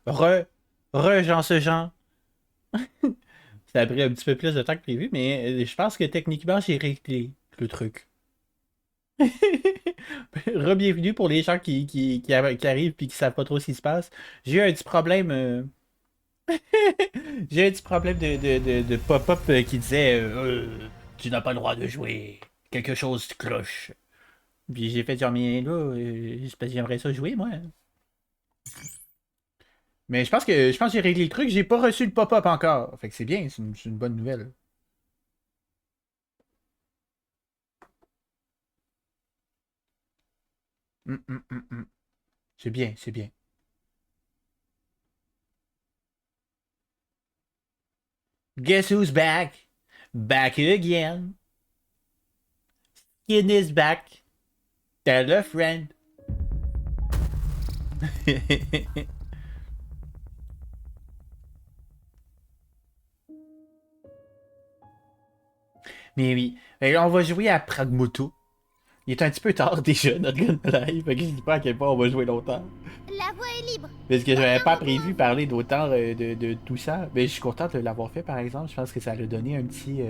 Re, Jean ce Jean. Ça a pris un petit peu plus de temps que prévu, mais je pense que techniquement, j'ai réglé le truc. Re-bienvenue pour les gens qui arrivent et qui savent pas trop ce qui se passe. J'ai eu un petit problème. J'ai eu un petit problème de pop-up qui disait tu n'as pas le droit de jouer. Quelque chose cloche. Puis j'ai fait genre, mais là, c'est parce que j'aimerais ça jouer, moi. Mais je pense que j'ai réglé le truc, j'ai pas reçu le pop-up encore. Fait que c'est bien, c'est une bonne nouvelle. Hum. C'est bien, c'est bien. Guess who's back? Back again. Skin is back. Tell a friend. Mais oui. Fait que là, on va jouer à Pragmoto. Il est un petit peu tard déjà, notre gun live. Fait que je dis pas à quel point on va jouer longtemps. La voie est libre. Parce que j'avais Aucun pas robot prévu invisible. parler d'autant de tout ça. Mais je suis content de l'avoir fait, par exemple. Je pense que ça a donné un petit.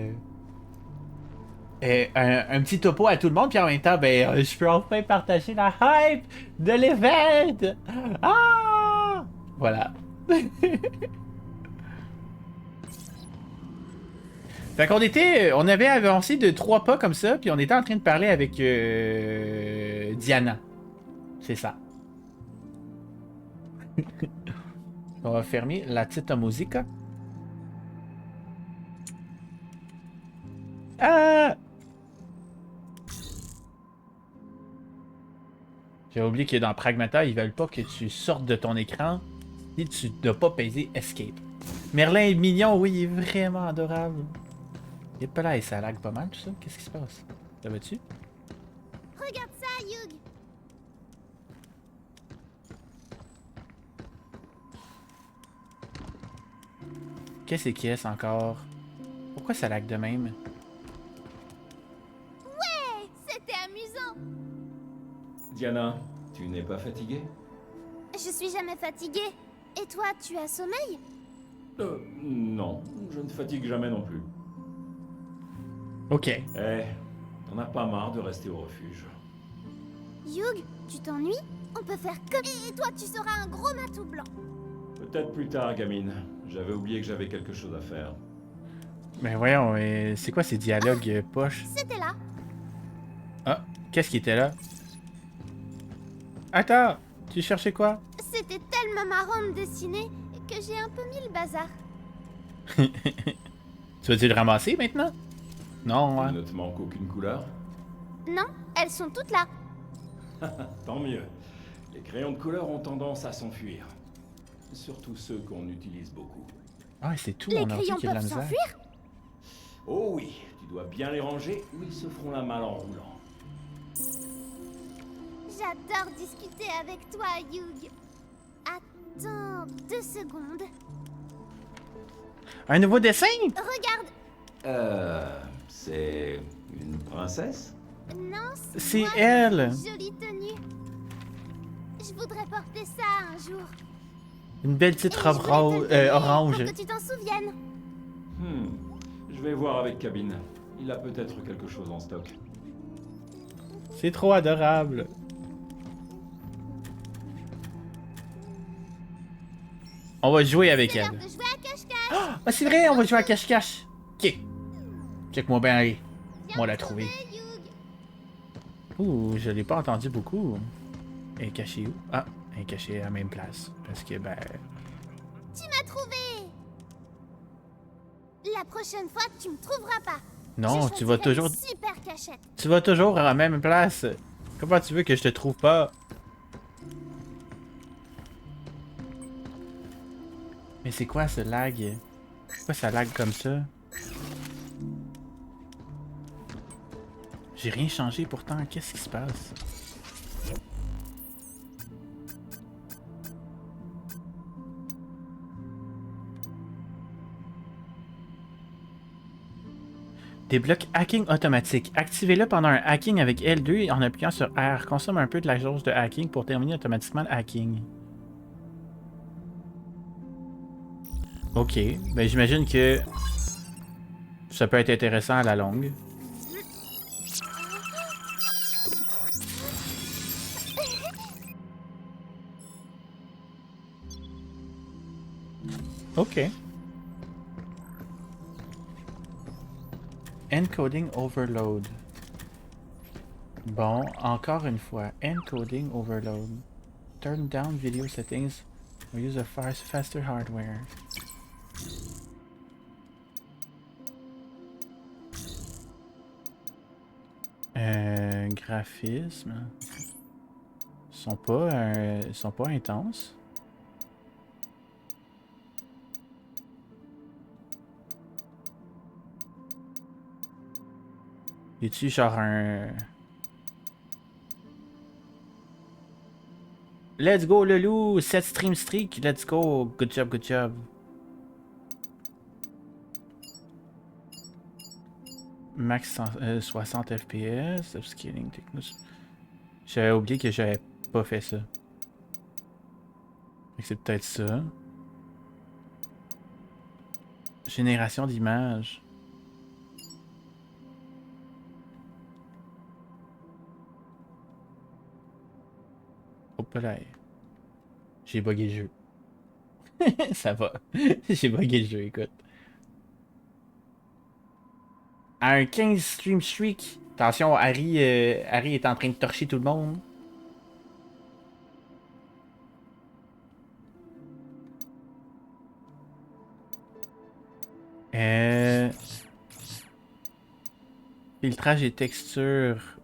Un petit topo à tout le monde, puis en même temps, ben, je peux enfin partager la hype de l'événement! Ah! Voilà. Fait qu'on était. On avait avancé de 3 pas comme ça, puis on était en train de parler avec Diana. C'est ça. On va fermer la petite musique. Ah! J'ai oublié que dans Pragmata, ils veulent pas que tu sortes de ton écran si tu n'as pas pesé Escape. Merlin est mignon, oui, il est vraiment adorable. Et pas là, et ça lag pas mal tout ça. Qu'est-ce qui se passe? Ça va-tu? Regarde ça, Yug. Qu'est-ce encore? Pourquoi ça lag de même? Ouais, c'était amusant. Diana, tu n'es pas fatiguée? Je suis jamais fatiguée. Et toi, tu as sommeil? Non, je ne fatigue jamais non plus. Ok. Eh, t'en as pas marre de rester au refuge? Yug, tu t'ennuies? On peut faire comme... Et toi, tu seras un gros matou blanc. Peut-être plus tard, gamine. J'avais oublié que j'avais quelque chose à faire. Mais voyons, c'est quoi ces dialogues poches? C'était là. Ah, qu'est-ce qui était là? Attends, tu cherchais quoi? C'était tellement marrant de dessiner que j'ai un peu mis le bazar. Tu vas-tu le ramasser maintenant? Non, Il hein. ne te manque aucune couleur? Non, elles sont toutes là. Tant mieux. Les crayons de couleur ont tendance à s'enfuir. Surtout ceux qu'on utilise beaucoup. Ah, c'est tout Les mon ordi crayons qui a de la peuvent misère. s'enfuir? Oh oui, tu dois bien les ranger ou ils se feront la malle en roulant. J'adore discuter avec toi, Yug. Attends 2 secondes. Un nouveau dessin? Regarde. C'est une princesse? Non, C'est moi, elle! jolie tenue. Je voudrais porter ça un jour. Une belle petite Et je robe voulais te le donner orange. pour que tu t'en souviennes. Je vais voir avec Cabine. Il a peut-être quelque chose en stock. C'est trop adorable. On va jouer avec C'est l'heure elle. de jouer à cache-cache. Ah, c'est vrai, on va jouer à cache-cache. Ok. Check-moi bien aller. Viens On me l'a trouvé. trouver, Yug. Ouh, je l'ai pas entendu beaucoup. Elle est cachée où? Ah, elle est cachée à la même place. Parce que, ben... Tu m'as trouvé. La prochaine fois, tu me trouveras pas. Non, Je tu vas choisirai toujours... une super cachette. Tu vas toujours à la même place. Comment tu veux que je te trouve pas? Mais c'est quoi ce lag? Pourquoi ça lag comme ça? J'ai rien changé pourtant, qu'est-ce qui se passe? Débloque hacking automatique. Activez-le pendant un hacking avec L2 en appuyant sur R. Consomme un peu de la jauge de hacking pour terminer automatiquement le hacking. Ok, ben j'imagine que ça peut être intéressant à la longue. Ok. Encoding overload. Bon, encore une fois, encoding overload. Turn down video settings or use a faster hardware. Graphisme. Ils sont pas intenses. Y a-tu genre un... Let's go le loup, 7 stream streak, let's go, good job, good job. Max 60 FPS, upscaling technology. J'avais oublié que j'avais pas fait ça. C'est peut-être ça. Génération d'images. Hop là. J'ai bugué le jeu. Ça va. J'ai bugué le jeu, écoute. À un 15 stream streak. Attention, Harry est en train de torcher tout le monde. Filtrage et textures.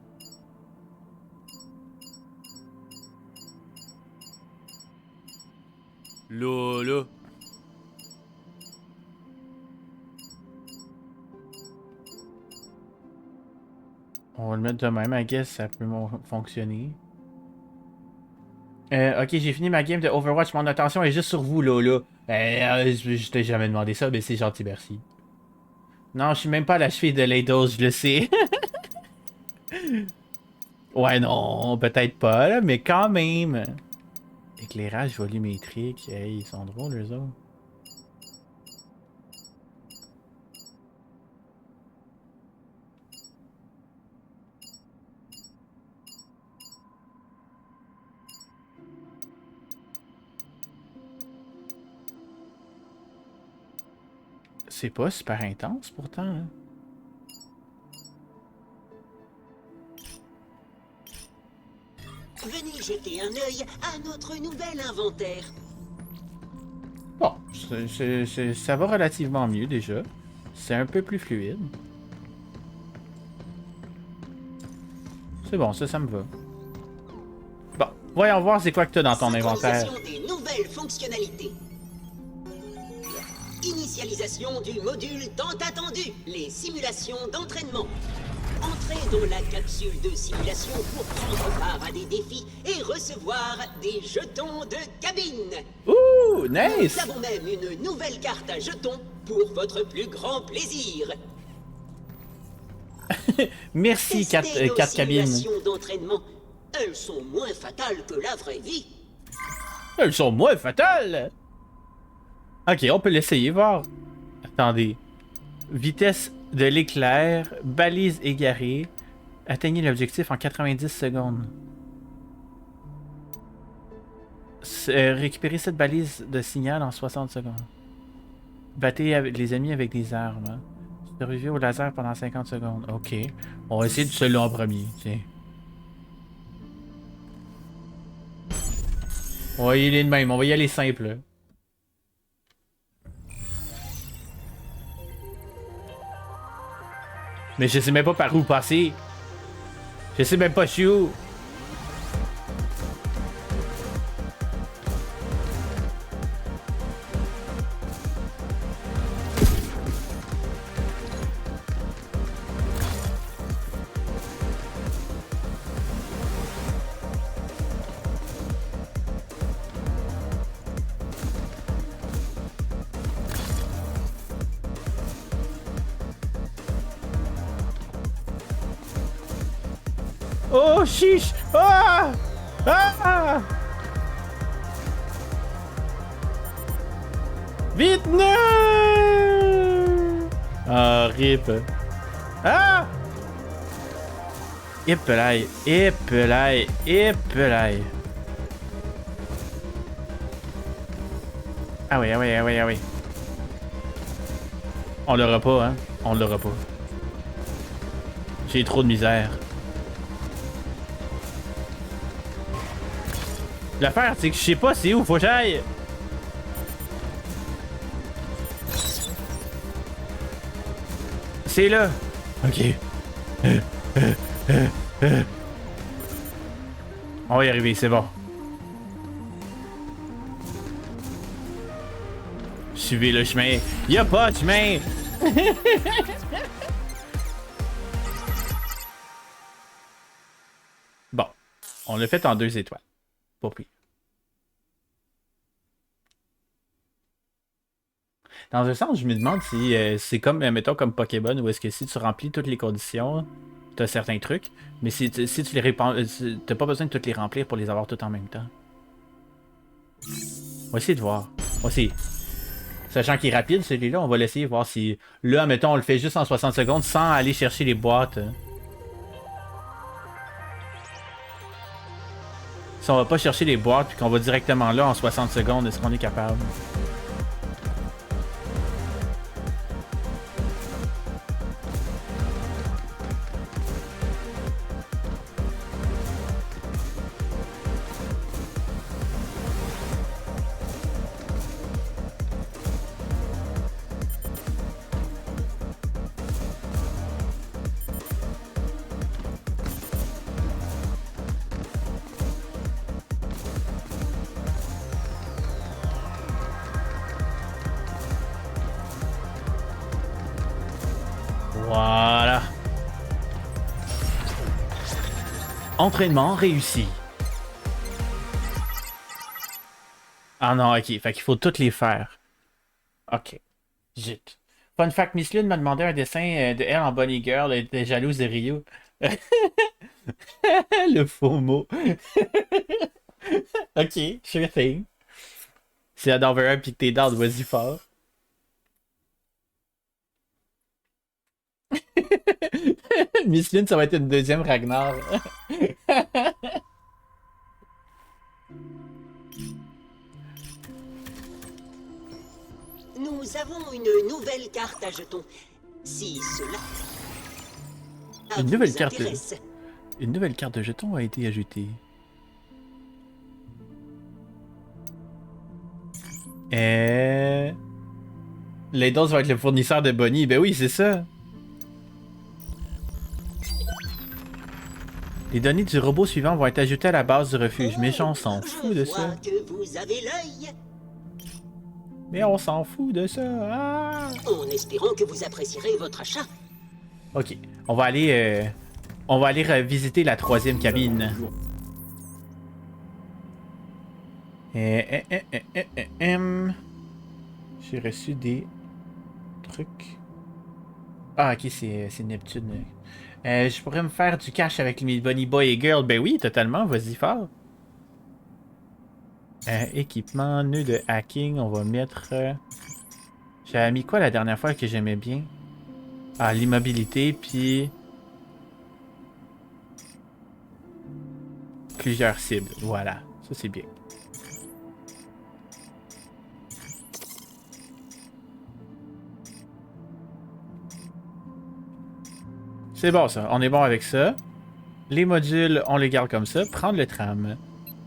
Là. On va le mettre de même, I guess, ça peut fonctionner. Ok, j'ai fini ma game de Overwatch, mon attention est juste sur vous, là. Je t'ai jamais demandé ça, mais c'est gentil, merci. Non, je suis même pas à la cheville de Leidos, je le sais. Ouais, non, peut-être pas, là, mais quand même. Éclairage volumétrique, hey, ils sont drôles, eux autres. C'est pas super intense, pourtant, hein. Venez jeter un œil à notre nouvel inventaire. Bon, ça va relativement mieux déjà. C'est un peu plus fluide. C'est bon, ça me va. Bon, voyons voir c'est quoi que t'as dans ton inventaire. Des nouvelles fonctionnalités. Initialisation du module tant attendu, les simulations d'entraînement. Entrez dans la capsule de simulation pour prendre part à des défis et recevoir des jetons de cabine. Ouh, nice! Nous avons même une nouvelle carte à jetons pour votre plus grand plaisir. Merci, 4 cabines. Simulations d'entraînement, elles sont moins fatales que la vraie vie. Elles sont moins fatales! Ok, on peut l'essayer, voir. Attendez. Vitesse de l'éclair, balise égarée. Atteignez l'objectif en 90 secondes. Récupérez cette balise de signal en 60 secondes. Battez les ennemis avec des armes. Survivez au laser pendant 50 secondes. Ok. On va essayer de celui-là en premier. Tiens. On va y aller de même. On va y aller simple. Mais je sais même pas par où passer. Je sais même pas je suis où. Oh, chiche! Ah! Ah! Vite, non! Rip. Ah! Épelaille, épelaille, épelaille. Ah oui, ah oui, ah oui, ah oui. On l'aura pas, hein? On l'aura pas. J'ai trop de misère. L'affaire, c'est que je sais pas c'est où faut que j'aille. C'est là. Ok. On va y arriver, c'est bon. Suivez le chemin. Y a pas de chemin. Bon. On l'a fait en 2 étoiles. Pas pire. Dans un sens, je me demande si c'est comme, mettons, comme Pokémon, où est-ce que si tu remplis toutes les conditions, t'as certains trucs, mais si tu les répands, t'as pas besoin de toutes les remplir pour les avoir toutes en même temps. On va essayer de voir. On va essayer. Sachant qu'il est rapide celui-là, on va l'essayer voir si... Là, mettons, on le fait juste en 60 secondes sans aller chercher les boîtes. Si on va pas chercher les boîtes puis qu'on va directement là en 60 secondes, est-ce qu'on est capable? Voilà. Entraînement réussi. Ah non, ok. Fait qu'il faut toutes les faire. Ok. Zut. Fun fact, Miss Lune m'a demandé un dessin de elle en Bunny Girl. Elle était jalouse de Ryu. Le faux mot. Ok, sure thing. Si elle en veut un pis que t'es down, vas-y fort. Miss Lune, ça va être une deuxième Ragnar. Nous avons une nouvelle carte à jetons. Si cela Une nouvelle vous carte. intéresse. Une nouvelle carte de jetons a été ajoutée. Leidos va être le fournisseur de Bonnie. Ben oui, c'est ça. Les données du robot suivant vont être ajoutées à la base du refuge. Mais on s'en fout de Je vois ça. que vous avez l'œil. Mais on s'en fout de ça. Ah! En espérant que vous apprécierez votre achat. Ok, on va aller visiter la 3e cabine. J'ai reçu des trucs. Ah ok, c'est Neptune. Je pourrais me faire du cash avec mes Bunny Boy et Girl. Ben oui, totalement, vas-y fort. Équipement, nœud de hacking, on va mettre... J'avais mis quoi la dernière fois que j'aimais bien? Ah, l'immobilité, puis... Plusieurs cibles, voilà. Ça, c'est bien. C'est bon, ça. On est bon avec ça. Les modules, on les garde comme ça. Prendre le tram.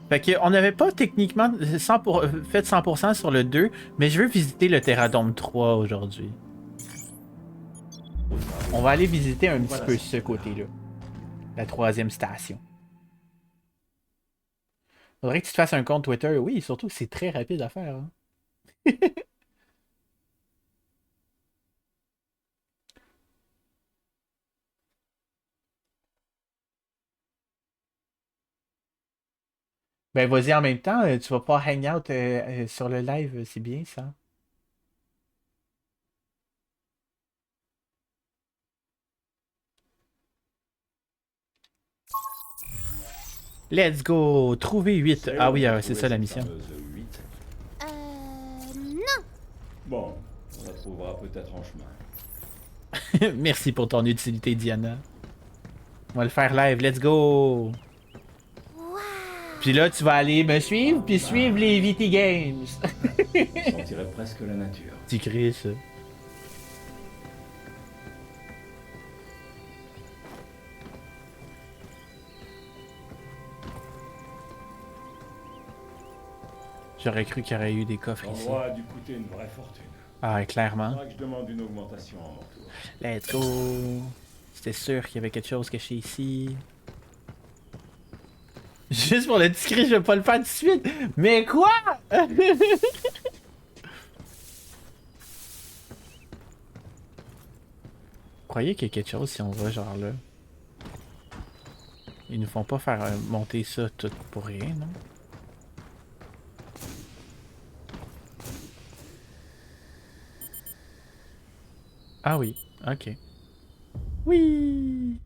Fait qu'on n'avait pas techniquement fait 100% sur le 2, mais je veux visiter le Terradome 3 aujourd'hui. On va aller visiter un petit peu ce côté-là. La 3e station. Faudrait que tu te fasses un compte Twitter. Oui, surtout que c'est très rapide à faire. Hein? Ben vas-y en même temps, tu vas pas hang out sur le live, c'est bien ça. Let's go! Trouver 8. Ah oui, c'est ça la mission. Non. Bon, on la trouvera peut-être en chemin. Merci pour ton utilité, Diana. On va le faire live, let's go! Waouh. Puis là, tu vas aller me suivre, puis suivre les VT Games. On sentirait presque la nature. Tu cries ça. J'aurais cru qu'il y aurait eu des coffres ici. L'endroit a dû coûter une vraie fortune. Ah, clairement. Faudra que je demande une augmentation à mon tour. Let's go! C'était sûr qu'il y avait quelque chose caché ici. Juste pour le petit cri, je vais pas le faire tout de suite. Mais quoi? Croyez qu'il y a quelque chose si on va genre là. Ils nous font pas faire monter ça tout pour rien, non? Ah oui, ok. Oui!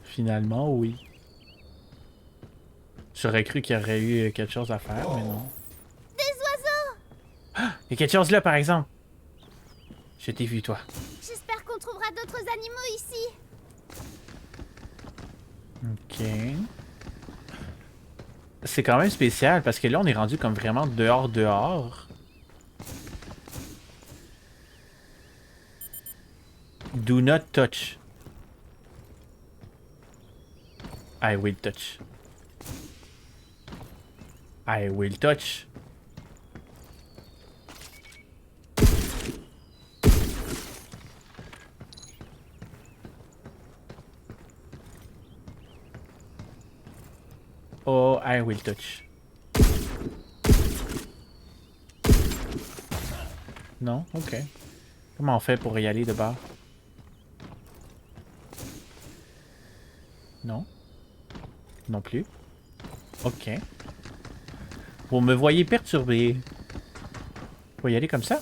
Finalement, oui. J'aurais cru qu'il y aurait eu quelque chose à faire, mais non. Des oiseaux! Ah! Il y a quelque chose là, par exemple. Je t'ai vu, toi. J'espère qu'on trouvera d'autres animaux ici. Ok. C'est quand même spécial parce que là, on est rendu comme vraiment dehors. Do not touch. I will touch. I will touch. Oh, I will touch. Non? Ok. Comment on fait pour y aller de bas? Non? Non plus? Ok. Vous me voyez perturbé. Faut y aller comme ça?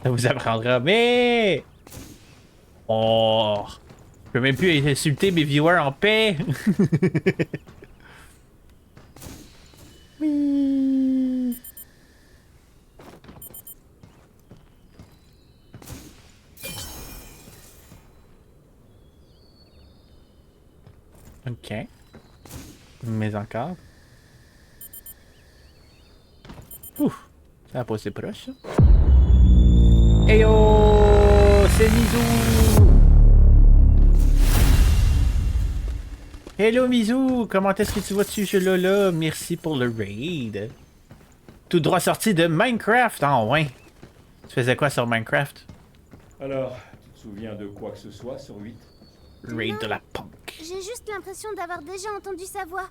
Ça vous apprendra, mais... Oh! Je peux même plus insulter mes viewers en paix! Oui! Ok. Mais encore. Ouf! Ça a passé proche, ça. Hey yo! C'est Mizu! Hello Mizu, comment est-ce que tu vas dessus ce jeu-là? Merci pour le raid. Tout droit sorti de Minecraft. Ah ouais. Tu faisais quoi sur Minecraft? Alors, tu te souviens de quoi que ce soit sur 8? Raid de la punk. J'ai juste l'impression d'avoir déjà entendu sa voix.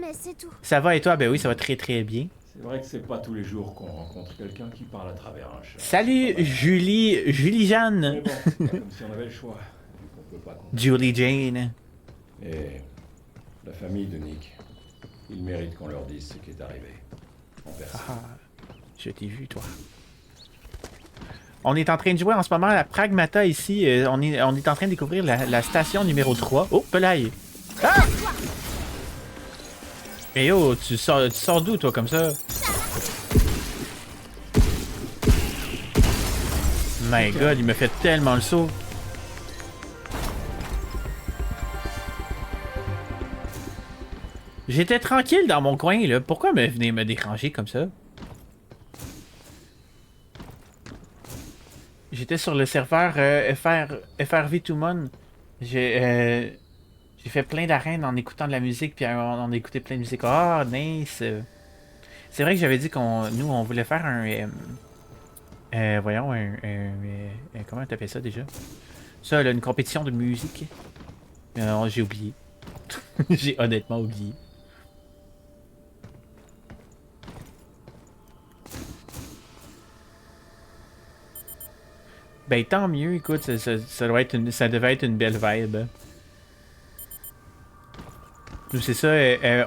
Mais c'est tout. Ça va et toi? Ben oui, ça va très très bien. C'est vrai que c'est pas tous les jours qu'on rencontre quelqu'un qui parle à travers un chat. Salut Julie Jeanne. Mais bon, c'est pas comme si on avait le choix, vu qu'on peut pas compter. Julie Jane. Et la famille de Nick, ils méritent qu'on leur dise ce qui est arrivé. En personne. Ah, je t'ai vu toi. On est en train de jouer en ce moment à Pragmata ici. On est en train de découvrir la station numéro 3. Oh, pelaille! Ah! Mais yo, tu sors d'où toi comme ça? My god, il me fait tellement le saut. J'étais tranquille dans mon coin là. Pourquoi me venez me déranger comme ça? J'étais sur le serveur FRV2Mon. J'ai fait plein d'arènes en écoutant de la musique, puis on a écouté plein de musique. Ah, nice! C'est vrai que j'avais dit on voulait faire voyons, comment t'appelles ça déjà? Ça, là, une compétition de musique. J'ai oublié. J'ai honnêtement oublié. Ben tant mieux, écoute, ça devait être une belle vibe. Nous c'est ça,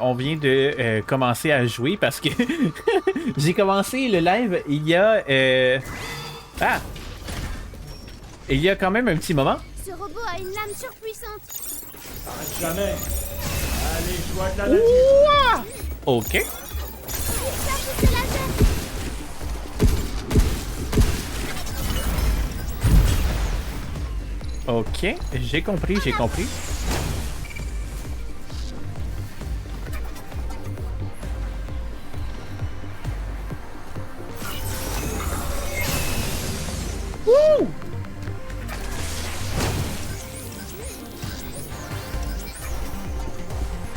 on vient de commencer à jouer parce que j'ai commencé le live il y a il y a quand même un petit moment. Ce robot a une lame surpuissante. Arrête jamais! Allez, joie de la nature! Ok. Ça, Ok, j'ai compris, j'ai compris. Wouh!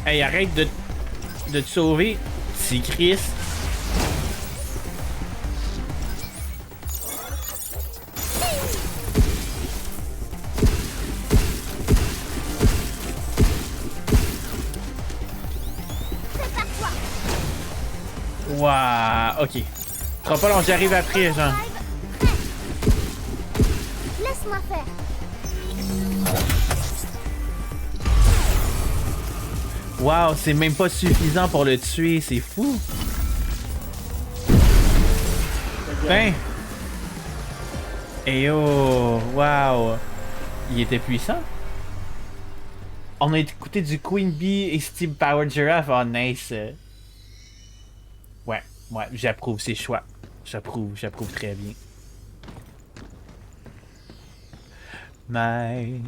Hey, arrête de te sauver, si Chris. Waouh, ok. Sera pas long, j'arrive après, genre. Laisse-moi faire. Waouh, c'est même pas suffisant pour le tuer, c'est fou. Putain. Et oh, waouh. Il était puissant. On a écouté du Queen Bee et Steam Power Giraffe. Oh, nice. Ouais, j'approuve ses choix. J'approuve très bien. My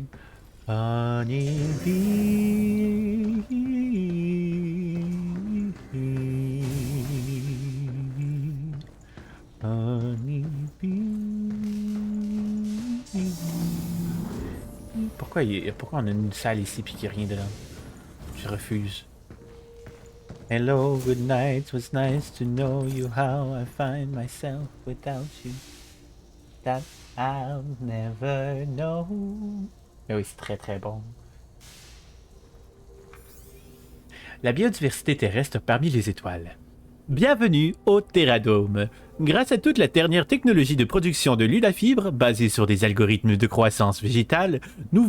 honey bee. Honey bee. Pourquoi on a une salle ici puis qu'il n'y a rien dedans? Je refuse. Hello, good night. It was nice to know you. How I find myself without you. That I'll never know. Mais oui, c'est très très bon. La biodiversité terrestre parmi les étoiles. Bienvenue au Terradome. Grâce à toute la dernière technologie de production de Lunafibre, basée sur des algorithmes de croissance végétale, nous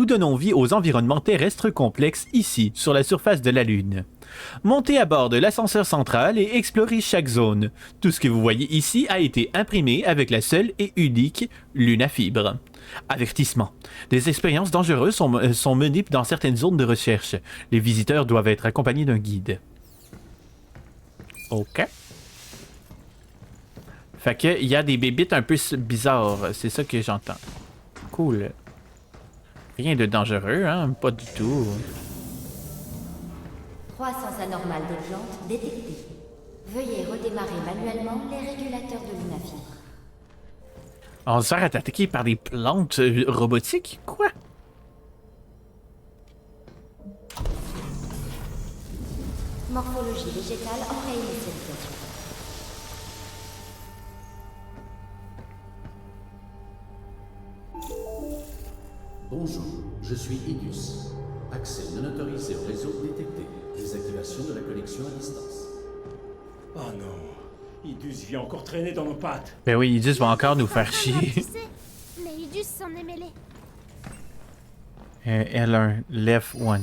donnons vie aux environnements terrestres complexes ici, sur la surface de la Lune. Montez à bord de l'ascenseur central et explorez chaque zone. Tout ce que vous voyez ici a été imprimé avec la seule et unique Lunafibre. Avertissement. Des expériences dangereuses sont menées dans certaines zones de recherche. Les visiteurs doivent être accompagnés d'un guide. Ok. Fait que il y a des bébites un peu bizarres, c'est ça que j'entends. Cool. Rien de dangereux, hein? Pas du tout. Croissance anormale des plantes détectée. Veuillez redémarrer manuellement les régulateurs de Lunafibre. On se fait attaquer par des plantes robotiques? Quoi? Morphologie végétale en réinitialisation. Bonjour, je suis Idus. Accès non autorisé au réseau détecté. Désactivation de la connexion à distance. Oh non, Idus vient encore traîner dans nos pattes. Ben oui, Idus va encore nous faire chier. Tu sais, mais Idus s'en est mêlé. L1, left 1.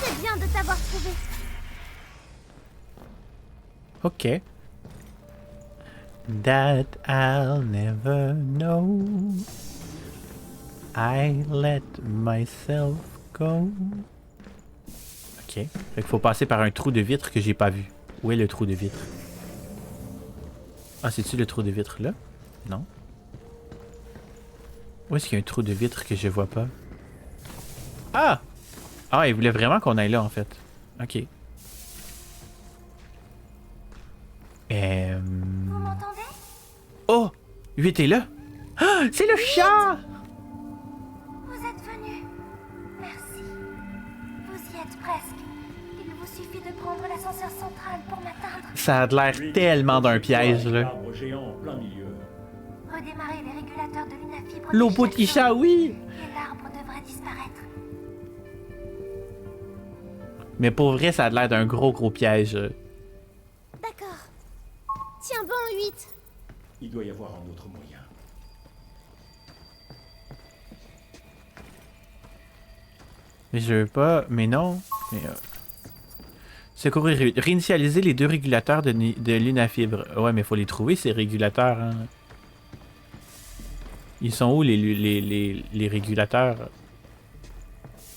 C'est bien de t'avoir trouvé. Ok. That I'll never know. I let myself go. Ok. Fait qu'il faut passer par un trou de vitre que j'ai pas vu. Où est le trou de vitre? Ah, c'est-tu le trou de vitre là? Non. Où est-ce qu'il y a un trou de vitre que je vois pas? Ah! Ah, il voulait vraiment qu'on aille là en fait. Ok. Vous m'entendez? Oh! Lui était là! Ah! C'est le chat! Vous êtes venu. Merci. Vous y êtes presque. Il vous suffit de prendre l'ascenseur central pour m'atteindre. Ça a l'air tellement d'un piège là. L'arbre géant en plein milieu. Redémarrez les régulateurs de Lunafibre. L'eau de chat, oui! Et l'arbre devrait disparaître. Mais pour vrai, ça a l'air d'un gros piège. D'accord. Tiens bon, 8. Il doit y avoir un autre moyen. Mais je veux pas. Mais non. Mais, secourir. Réinitialiser les deux régulateurs de Lunafibre. Ouais, mais faut les trouver, ces régulateurs. Hein. Ils sont où, les régulateurs?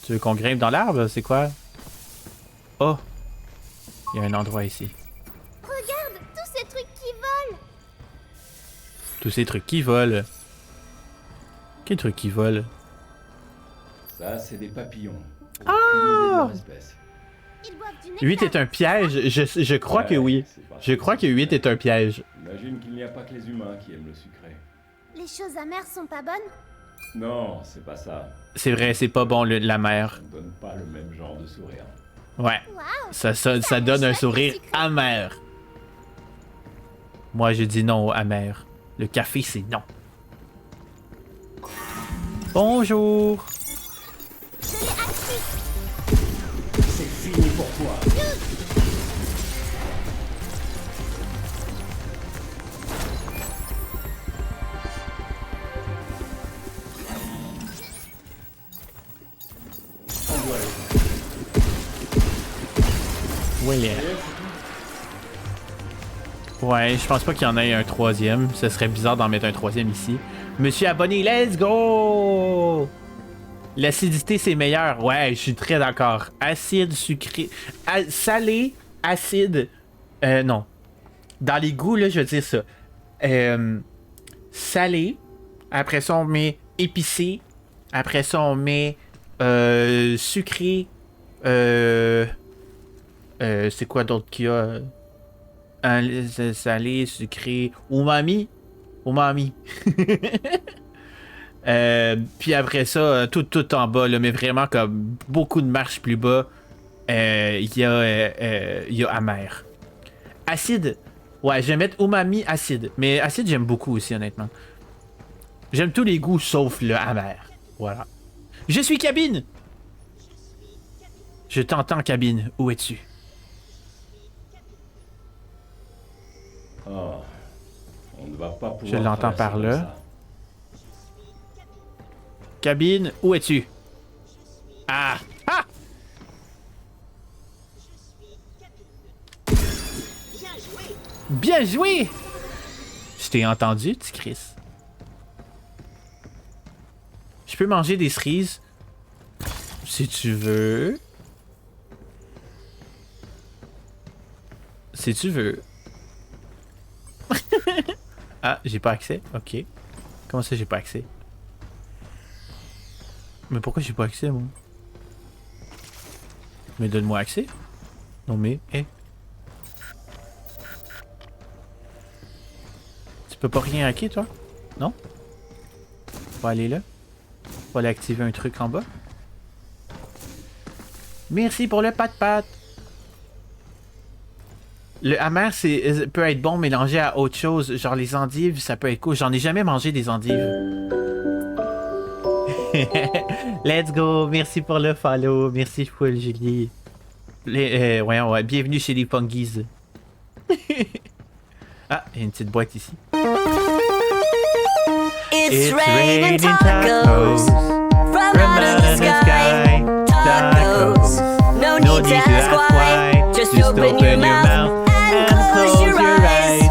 Tu veux qu'on grimpe dans l'arbre? C'est quoi? Oh! Il y a un endroit ici. Regarde, tous ces trucs qui volent. Tous ces trucs qui volent. Quel truc qui vole? Ça, c'est des papillons. Aucune idée de leur espèce. Ils boivent du 8 nectar. est un piège? Je crois que oui. c'est parce Je crois que 8 est un piège. J'imagine qu'il n'y a pas que les humains qui aiment le sucré. Les choses amères sont pas bonnes? Non, c'est pas ça. C'est vrai, c'est pas bon la mer. On donne pas le même genre de sourire. Ouais. Waouh! Ça donne un chouette, sourire le sucré. amer. Moi, je dis non au amer. Le café, c'est non. Bonjour. Je l'ai acquis! C'est fini pour toi. William. Ouais, je pense pas qu'il y en ait un troisième. Ce serait bizarre d'en mettre un troisième ici. Monsieur abonné, let's go! L'acidité, c'est meilleur. Ouais, je suis très d'accord. Acide, sucré. Salé, acide. Non. Dans les goûts, là, je veux dire ça. Salé. Après ça, on met épicé. Après ça, on met sucré. C'est quoi d'autre qu'il y a? Salé, sucré. Umami. Umami. Puis après ça, tout en bas, là, mais vraiment comme beaucoup de marches plus bas, il y a amer. Acide, ouais, je vais mettre umami acide. Mais acide, j'aime beaucoup aussi, honnêtement. J'aime tous les goûts sauf le amer. Voilà. Je suis Cabine! Je t'entends, Cabine. Où es-tu? Oh, on ne va pas pouvoir. Je l'entends traverser par comme là. ça. Cabine, où es-tu? Ah! Ah! Bien joué. Bien joué! Je t'ai entendu, petit Chris. Je peux manger des cerises. Si tu veux. Si tu veux. Ah, j'ai pas accès? Ok. Comment ça, j'ai pas accès? Mais pourquoi j'ai pas accès, moi? Mais donne-moi accès. Non, mais... Tu peux pas rien hacker, toi? Non? Faut aller là. Faut aller activer un truc en bas. Merci pour le pat-pat. Le amer, peut être bon mélangé à autre chose. Genre les endives, ça peut être cool. J'en ai jamais mangé des endives. Let's go. Merci pour le follow. Merci full, Julie. Voyons, ouais. Bienvenue chez les Fungies. Ah, il y a une petite boîte ici. It's raining tacos from out of the sky. Tacos. No need to ask why. Just open your mouth and close your eyes.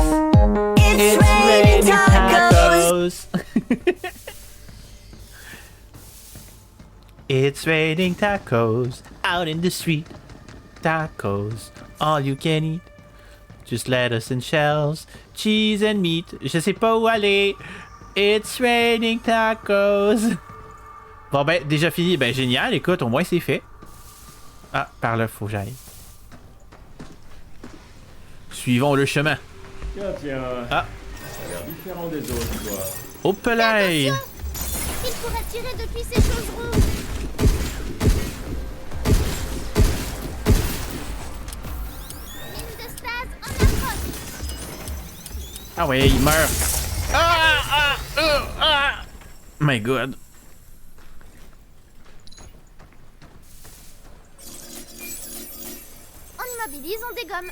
It's raining tacos. It's raining tacos out in the street. Tacos, all you can eat. Just lettuce and shells, cheese and meat. Je sais pas où aller. It's raining tacos. Bon ben, déjà fini. Ben génial, écoute, au moins c'est fait. Ah, par là, faut que j'aille. Suivons le chemin. Tiens. Ah. Ça a l'air différent des autres, toi. Hop là. Il pourrait tirer depuis ces choses rouges. Ligne de stase en approche. Ah ouais, il meurt. Ah. My God. On immobilise, on dégomme.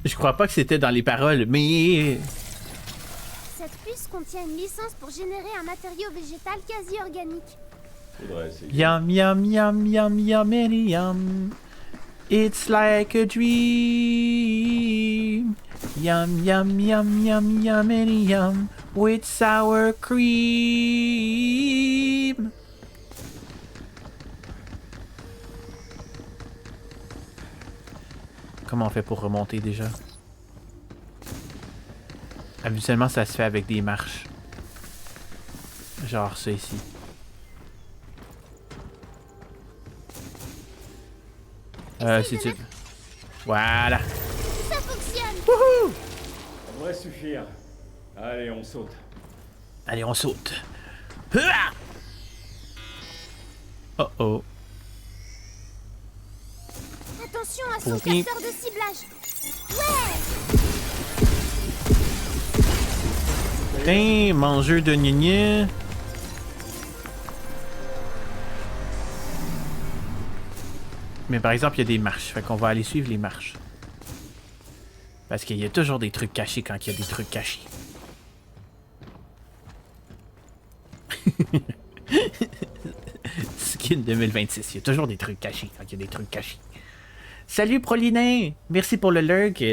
Je crois pas que c'était dans les paroles, mais... Cette puce contient une licence pour générer un matériau végétal quasi organique. Faudrait essayer. Yum, yum, yum, yum, yum, and yum. It's like a dream. Yum, yum, yum, yum, yum, and yum. With sour cream. Comment on fait pour remonter déjà? Habituellement, ça se fait avec des marches. Genre ça ici. Si tu... Voilà. Ça fonctionne. Wouhou! Ça devrait suffire. Allez, on saute. Allez, on saute. Hua! Oh oh. Attention à son Oui. capteur de ciblage. Ouais. Tiens, mangeur de gnagna. Mais par exemple, il y a des marches. Fait qu'on va aller suivre les marches. Parce qu'il y a toujours des trucs cachés quand il y a des trucs cachés. Skin 2026. Il y a toujours des trucs cachés quand il y a des trucs cachés. Salut Prolinin! Merci pour le lurk.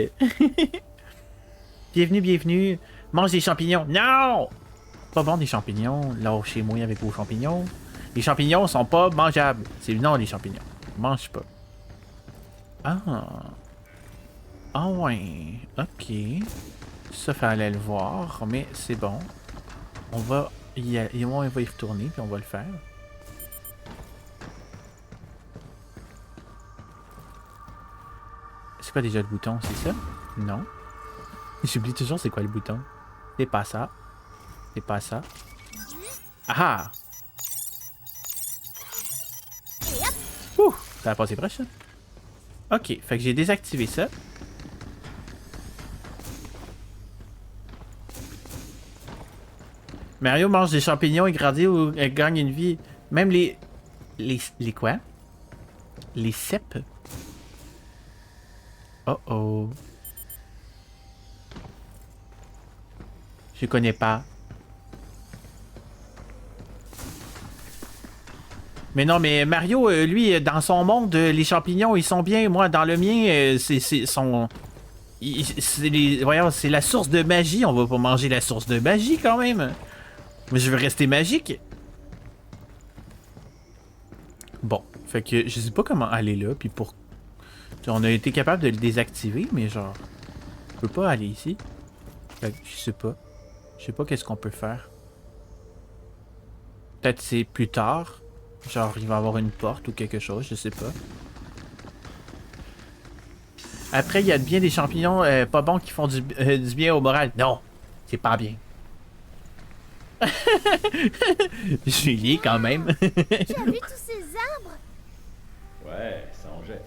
Bienvenue, bienvenue. Mange des champignons. Non! Pas bon des champignons. Lâchez-moi avec vos champignons. Les champignons sont pas mangeables. C'est non les champignons. Mange pas. Ah. Ah ouais. Ok. Ça fallait le voir, mais c'est bon. On va y retourner puis on va le faire. C'est quoi déjà le bouton? C'est ça? Non. J'oublie toujours c'est quoi le bouton. C'est pas ça. C'est pas ça. Ah! Ouh! Ça a passé proche, ça. Ok, fait que j'ai désactivé ça. Mario mange des champignons et grandit ou gagne une vie. Même les quoi? Les cèpes? Oh oh. Je connais pas. Mais non, mais Mario, lui, dans son monde, les champignons, ils sont bien. Moi, dans le mien, voyons, c'est la source de magie. On va pas manger la source de magie, quand même. Mais je veux rester magique. Bon, fait que je sais pas comment aller là, puis pour... On a été capable de le désactiver, mais genre... Je peux pas aller ici. Fait que je sais pas. Je sais pas qu'est-ce qu'on peut faire. Peut-être c'est plus tard. Genre, il va y avoir une porte ou quelque chose, je sais pas. Après, il y a bien des champignons pas bons qui font du bien au moral. Non, c'est pas bien. Julie, quand même. Tu as vu tous ces arbres? Ouais, ça en jette.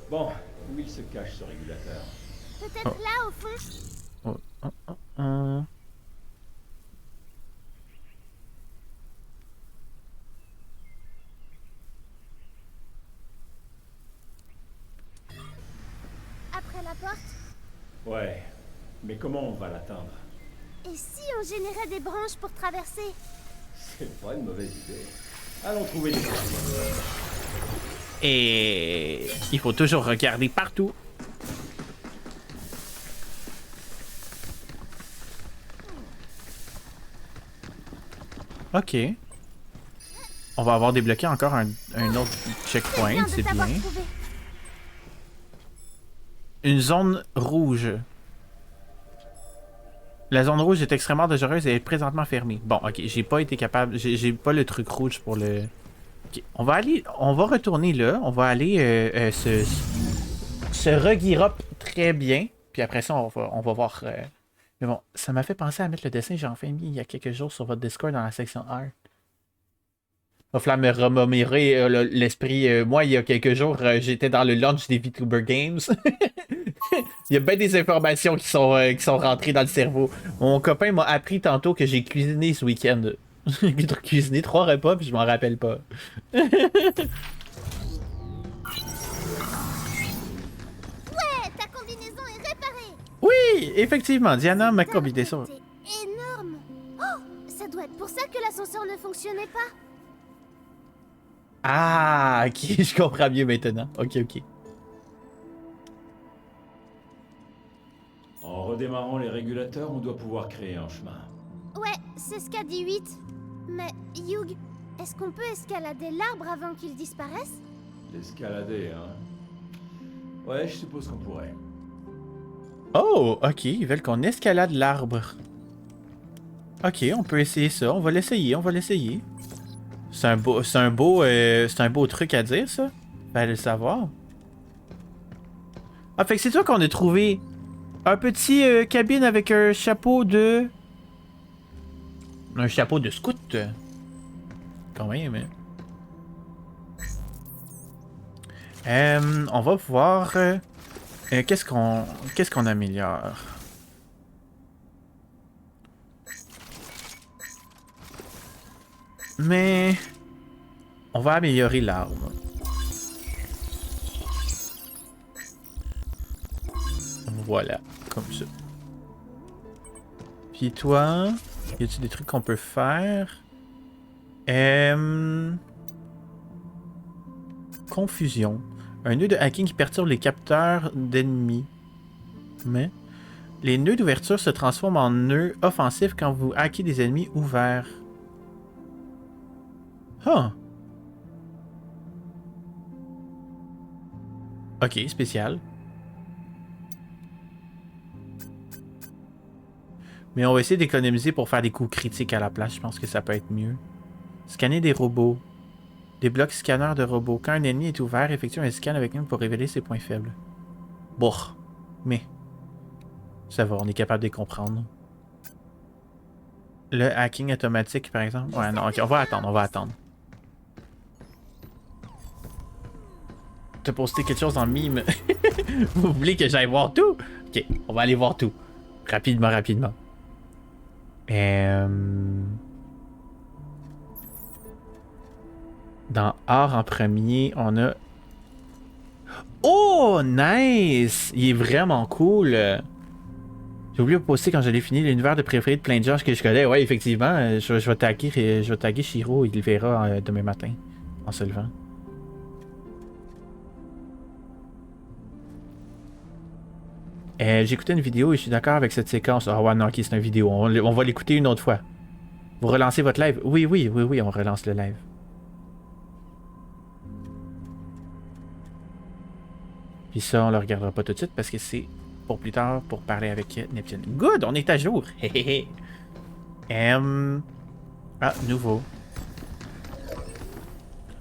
Bon, où il se cache ce régulateur? Peut-être là, au fond. Oh, oh, oh, oh. Après la porte. Ouais, mais comment on va l'atteindre? Et si on générait des branches pour traverser? C'est pas une mauvaise idée. Allons trouver des branches. Et il faut toujours regarder partout. Ok. On va avoir débloqué encore un autre checkpoint, c'est bien. Une zone rouge. La zone rouge est extrêmement dangereuse et est présentement fermée. Bon, ok, j'ai pas été capable, j'ai pas le truc rouge pour le... Ok, on va retourner là, on va aller se reguirop très bien, puis après ça, on va voir... Mais bon, ça m'a fait penser à mettre le dessin que j'ai enfin mis il y a quelques jours sur votre Discord dans la section art. Il va falloir me remémorer l'esprit. Moi, il y a quelques jours, j'étais dans le launch des VTuber Games. Il y a bien des informations qui sont rentrées dans le cerveau. Mon copain m'a appris tantôt que j'ai cuisiné ce week-end. J'ai cuisiné 3 repas, puis je m'en rappelle pas. Ouais, ta combinaison est réparée. Oui, effectivement, Diana m'a combiné ça. C'est énorme. Oh, ça doit être pour ça que l'ascenseur ne fonctionnait pas. Ah, ok, je comprends mieux maintenant. Ok. En redémarrant les régulateurs, on doit pouvoir créer un chemin. Ouais, c'est ce qu'a dit 8. Mais, Hugh, est-ce qu'on peut escalader l'arbre avant qu'il disparaisse? L'escalader, hein? Ouais, je suppose qu'on pourrait. Oh, ok, ils veulent qu'on escalade l'arbre. Ok, on peut essayer ça. On va l'essayer, on va l'essayer. C'est un beau truc à dire, ça. Fallait le savoir. Ah, fait que c'est toi qu'on a trouvé un petit cabine avec un chapeau de... Un chapeau de scout. Quand même, hein. On va voir... qu'est-ce qu'on améliore? Mais... On va améliorer l'arme. Voilà, comme ça. Puis toi, y a-t-il des trucs qu'on peut faire? Confusion. Un nœud de hacking qui perturbe les capteurs d'ennemis. Mais les nœuds d'ouverture se transforment en nœuds offensifs quand vous hackez des ennemis ouverts. Huh. Ok, spécial. Mais on va essayer d'économiser pour faire des coups critiques à la place. Je pense que ça peut être mieux. Scanner des robots. Des blocs scanners de robots. Quand un ennemi est ouvert, effectue un scan avec nous pour révéler ses points faibles. Bon. Mais. Ça va, on est capable de les comprendre. Le hacking automatique, par exemple. Ouais, non, ok, on va attendre. T'as posté quelque chose dans le mime. Vous voulez que j'aille voir tout? Ok, on va aller voir tout. Rapidement. Dans art en premier, on a... Oh, nice! Il est vraiment cool. J'ai oublié de poster quand je l'ai fini l'univers de préféré de plein de gens que je connais. Ouais, effectivement, je vais taguer Shiro, il le verra demain matin, en se levant. J'ai écouté une vidéo et je suis d'accord avec cette séquence. Ah ouais, non, ok, c'est une vidéo. On va l'écouter une autre fois. Vous relancez votre live? Oui, on relance le live. Puis ça, on le regardera pas tout de suite parce que c'est pour plus tard pour parler avec Neptune. Good, on est à jour. Ah, nouveau.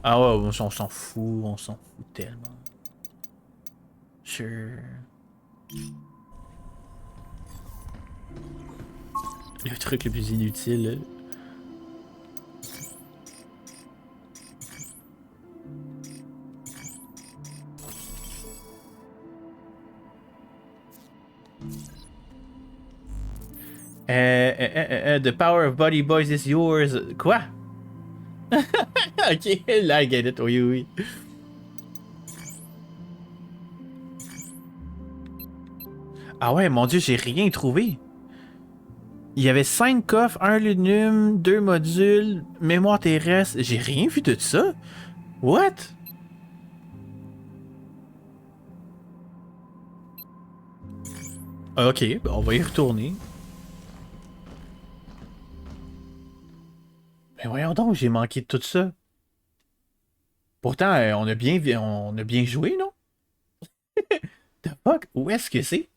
Ah ouais, on s'en fout tellement. Sure. Le truc le plus inutile. The power of body boys is yours. Quoi? Ok, là, I get it. Oui. Ah ouais, mon dieu, j'ai rien trouvé. Il y avait 5 coffres, 1 lunum, 2 modules, mémoire terrestre. J'ai rien vu de ça. What? Ok, ben on va y retourner. Mais voyons donc, j'ai manqué de tout ça. Pourtant, on a bien joué, non? The fuck? Où est-ce que c'est?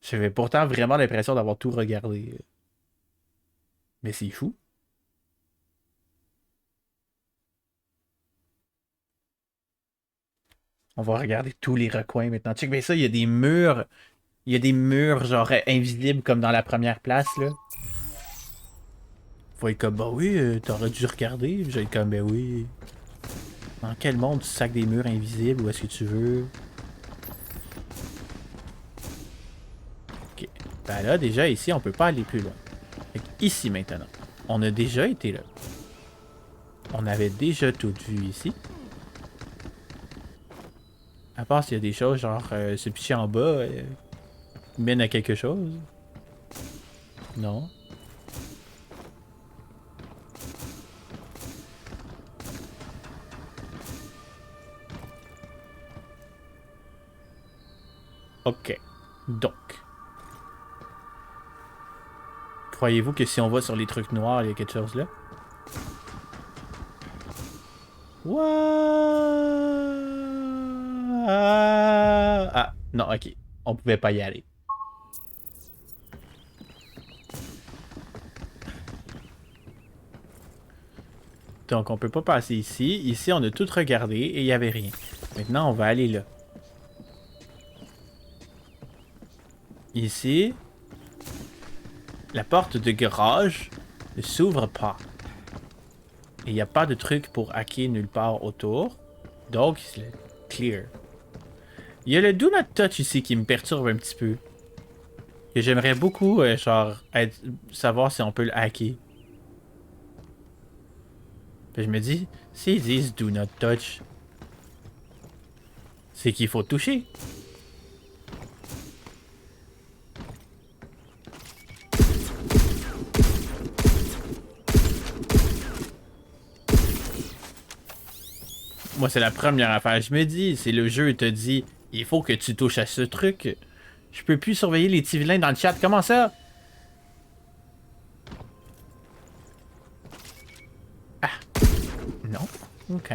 J'avais pourtant vraiment l'impression d'avoir tout regardé. Mais c'est fou. On va regarder tous les recoins maintenant. Check bien ça, il y a des murs. Il y a des murs genre invisibles comme dans la première place là. Faut être comme bah oui, t'aurais dû regarder. J'ai être comme ben oui. Dans quel monde tu sacs des murs invisibles? Où est-ce que tu veux? Ok. Ben là déjà ici on peut pas aller plus loin. Fait que ici maintenant. On a déjà été là. On avait déjà tout vu ici. À part s'il y a des choses genre se picher en bas mène à quelque chose. Non. Ok. Donc. Croyez-vous que si on va sur les trucs noirs, il y a quelque chose là? What? Ah, Non, ok. On pouvait pas y aller. Donc, on peut pas passer ici. Ici, on a tout regardé et il n'y avait rien. Maintenant, on va aller là. Ici, la porte de garage ne s'ouvre pas. Et il n'y a pas de truc pour hacker nulle part autour. Donc, c'est clear. Il y a le Do Not Touch ici qui me perturbe un petit peu. Et j'aimerais beaucoup, savoir si on peut le hacker. Puis je me dis, s'ils disent Do Not Touch, c'est qu'il faut toucher. Moi, c'est la première affaire. Je me dis, c'est le jeu te dit, il faut que tu touches à ce truc. Je peux plus surveiller les petits vilains dans le chat. Comment ça? Ah. Non. Ok.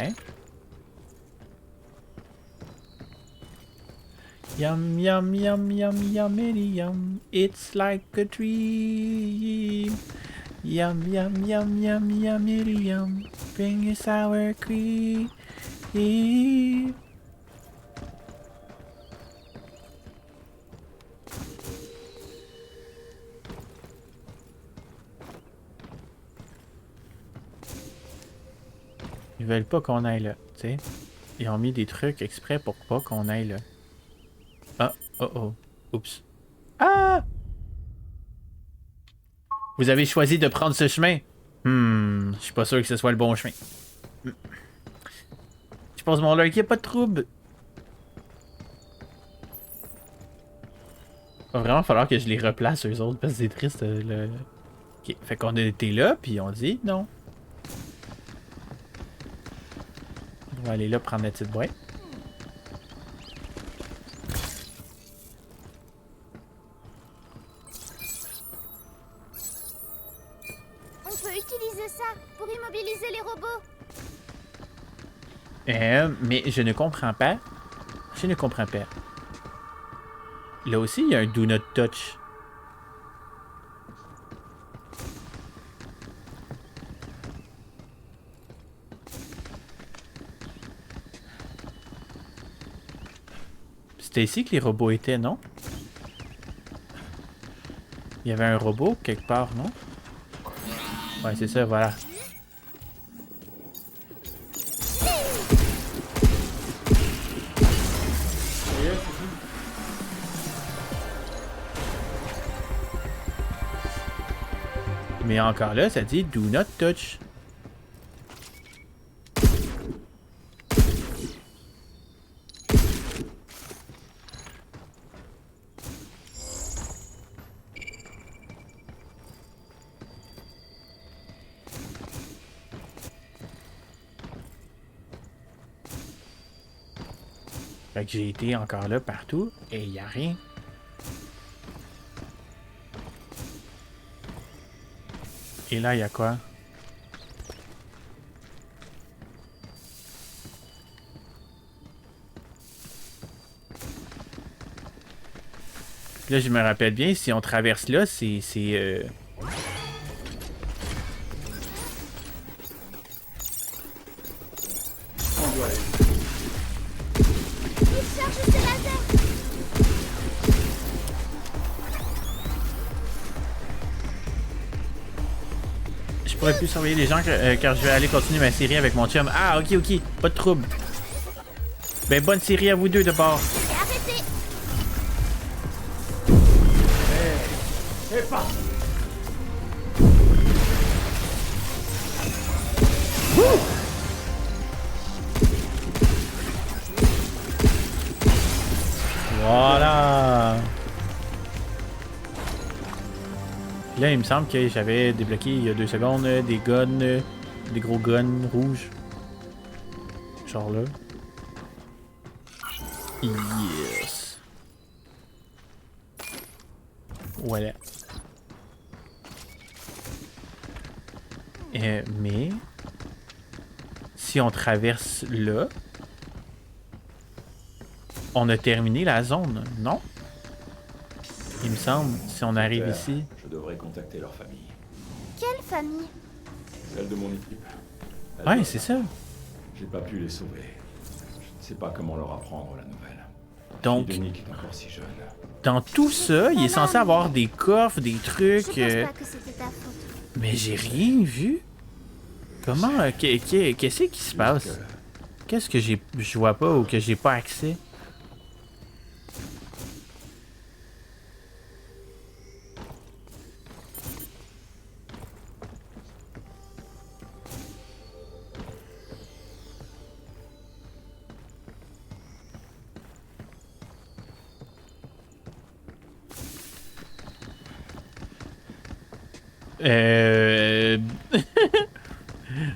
Yum, yum, yum, yum, yum, yum. It's like a dream. Yum, yum, yum, yum, yum, yum. Bring your sour cream. Ils veulent pas qu'on aille là, tu sais. Ils ont mis des trucs exprès pour pas qu'on aille là. Ah, oh oh, oups. Ah! Vous avez choisi de prendre ce chemin? Je suis pas sûr que ce soit le bon chemin. Je pense mon qu'il n'y a pas de trouble. Va vraiment falloir que je les replace eux autres parce que c'est triste. Ok, fait qu'on a été là puis on dit non. On va aller là prendre la petite boîte. On peut utiliser ça pour immobiliser les robots. Mais je ne comprends pas. Je ne comprends pas. Là aussi, il y a un Do Not Touch. C'était ici que les robots étaient, non? Il y avait un robot quelque part, non? Ouais, c'est ça, voilà. Mais encore là, ça dit Do Not Touch. Fait que j'ai été encore là partout et il n'y a rien. Et là, il y a quoi? Là, je me rappelle bien, si on traverse là, c'est Je pourrais plus surveiller les gens car je vais aller continuer ma série avec mon chum. Ah, ok, ok, pas de trouble. Ben, bonne série à vous deux de bord. Arrêtez! C'est pas. Voilà. Là, il me semble que j'avais débloqué il y a 2 secondes des guns, des gros guns rouges. Genre là. Yes. Voilà. Mais si on traverse là, on a terminé la zone, non? Il me semble, si on arrive Père, ici. Je devrais contacter leur famille. Quelle famille? Celle de mon équipe. Elles Ouais, doivent- c'est ça. J'ai pas pu les sauver. Je ne sais pas comment leur apprendre la nouvelle. Donc, Fille de Nick est encore si jeune. dans tout ça, il est censé avoir des coffres, des Je trucs. pense pas que c'était ta faute. Mais j'ai rien vu. Comment. Qu'est-ce qui se passe? Que- Qu'est-ce que je vois pas ou que j'ai pas accès?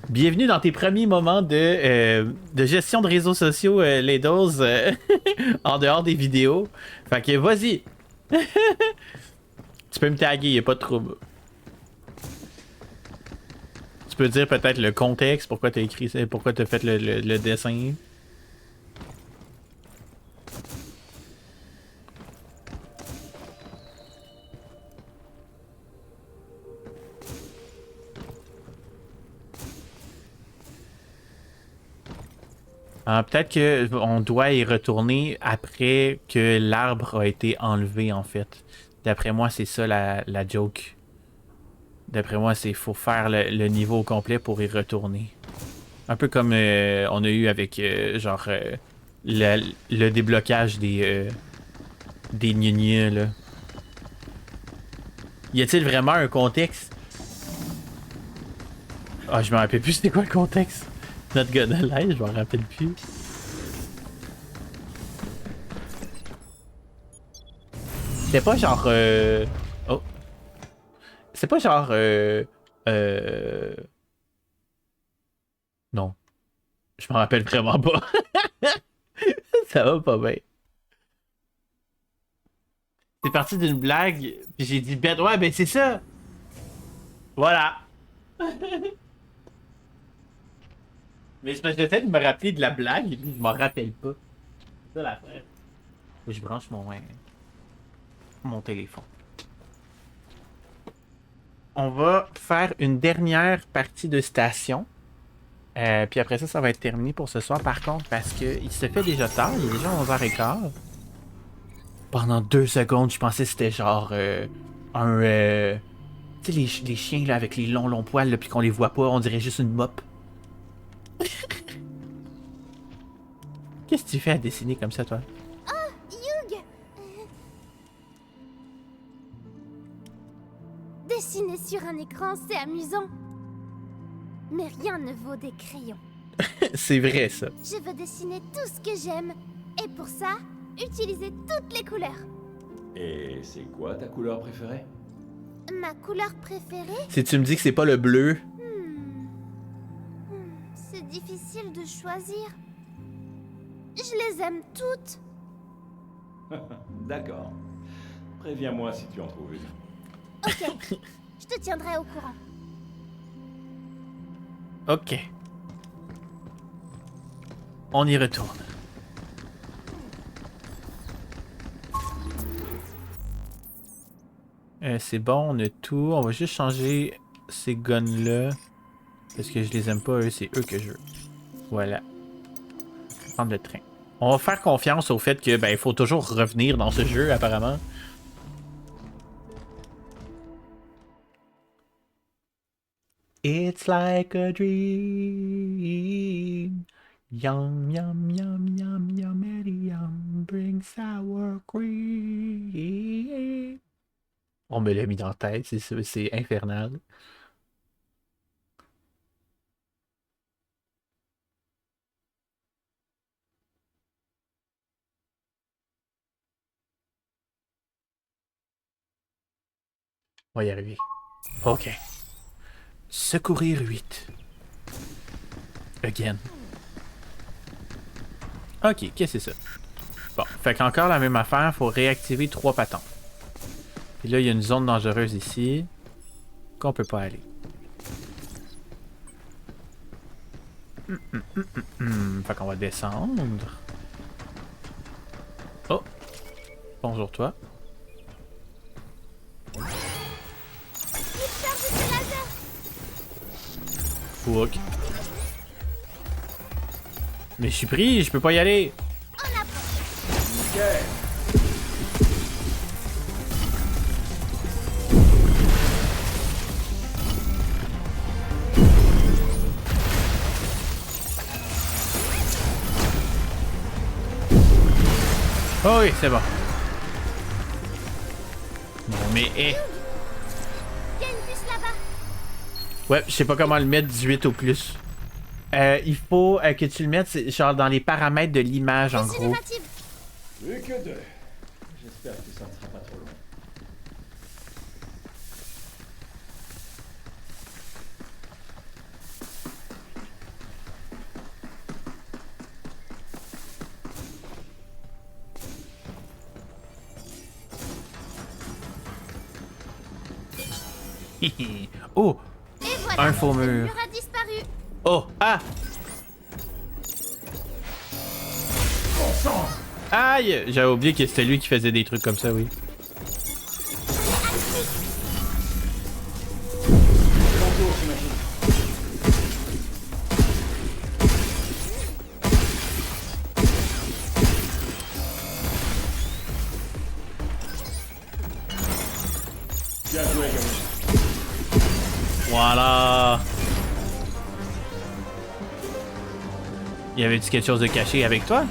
Bienvenue dans tes premiers moments de gestion de réseaux sociaux, les doses, en dehors des vidéos. Fait que vas-y. Tu peux me taguer, y a pas de trouble. Tu peux dire peut-être le contexte, pourquoi t'as écrit ça, pourquoi t'as fait le dessin. Peut-être que on doit y retourner après que l'arbre a été enlevé, en fait. D'après moi, c'est ça la joke. D'après moi, c'est faut faire le niveau au complet pour y retourner. Un peu comme on a eu avec le déblocage des gnus là. Y a-t-il vraiment un contexte? Ah, je me rappelle plus c'était quoi le contexte. Notre gars de l'air, je m'en rappelle plus. C'était pas genre oh. C'est pas genre non. Je m'en rappelle vraiment pas. Ça va pas bien. C'est parti d'une blague, puis j'ai dit ben ouais, ben c'est ça. Voilà. Mais c'est parce que j'essaie de me rappeler de la blague, et puis je m'en rappelle pas. C'est ça l'affaire. Faut que je branche mon téléphone. On va faire une dernière partie de station. Puis après ça, ça va être terminé pour ce soir. Par contre, parce que il se fait déjà tard, il est déjà 11h15. Pendant 2 secondes, je pensais que c'était genre un... tu sais, les chiens là avec les longs poils, là, puis qu'on les voit pas, on dirait juste une mop. Qu'est-ce que tu fais à dessiner comme ça, toi? Hugh! Dessiner sur un écran, c'est amusant. Mais rien ne vaut des crayons. C'est vrai, ça. Je veux dessiner tout ce que j'aime. Et pour ça, utiliser toutes les couleurs. Et c'est quoi ta couleur préférée? Ma couleur préférée? Si tu me dis que c'est pas le bleu... C'est difficile de choisir. Je les aime toutes. D'accord. Préviens-moi si tu en trouves une. Ok, je te tiendrai au courant. Ok. On y retourne. C'est bon, on a tout. On va juste changer ces guns-là. Parce que je les aime pas, eux, c'est eux que je veux. Voilà. Prendre le train. On va faire confiance au fait que, ben, il faut toujours revenir dans ce jeu, apparemment. It's like a dream. Yum, yum, yum, yum, yum, yum, bring sour cream. On me l'a mis dans la tête, c'est infernal. On va y arriver. Ok. Secourir 8. Again. Ok, qu'est-ce que c'est ça? Bon, fait qu'encore la même affaire, faut réactiver 3 patentes. Et là, il y a une zone dangereuse ici qu'on peut pas aller. Fait qu'on va descendre. Oh! Bonjour toi. Fuck. Mais je suis pris, je peux pas y aller. Oh oui, c'est bon. Non mais Il y a une puce là-bas. ouais, je sais pas comment le mettre 18 ou plus. Il faut que tu le mettes genre dans les paramètres de l'image en gros. Cinémative. Plus que 2. J'espère que ça ne sera pas trop long. Oh! Et voilà. Un faux Le mur. mur a disparu. Oh! Ah! Aïe! J'avais oublié que c'était lui qui faisait des trucs comme ça, oui. Bien joué, gamin. Voilà! Y avait-tu quelque chose de caché avec toi?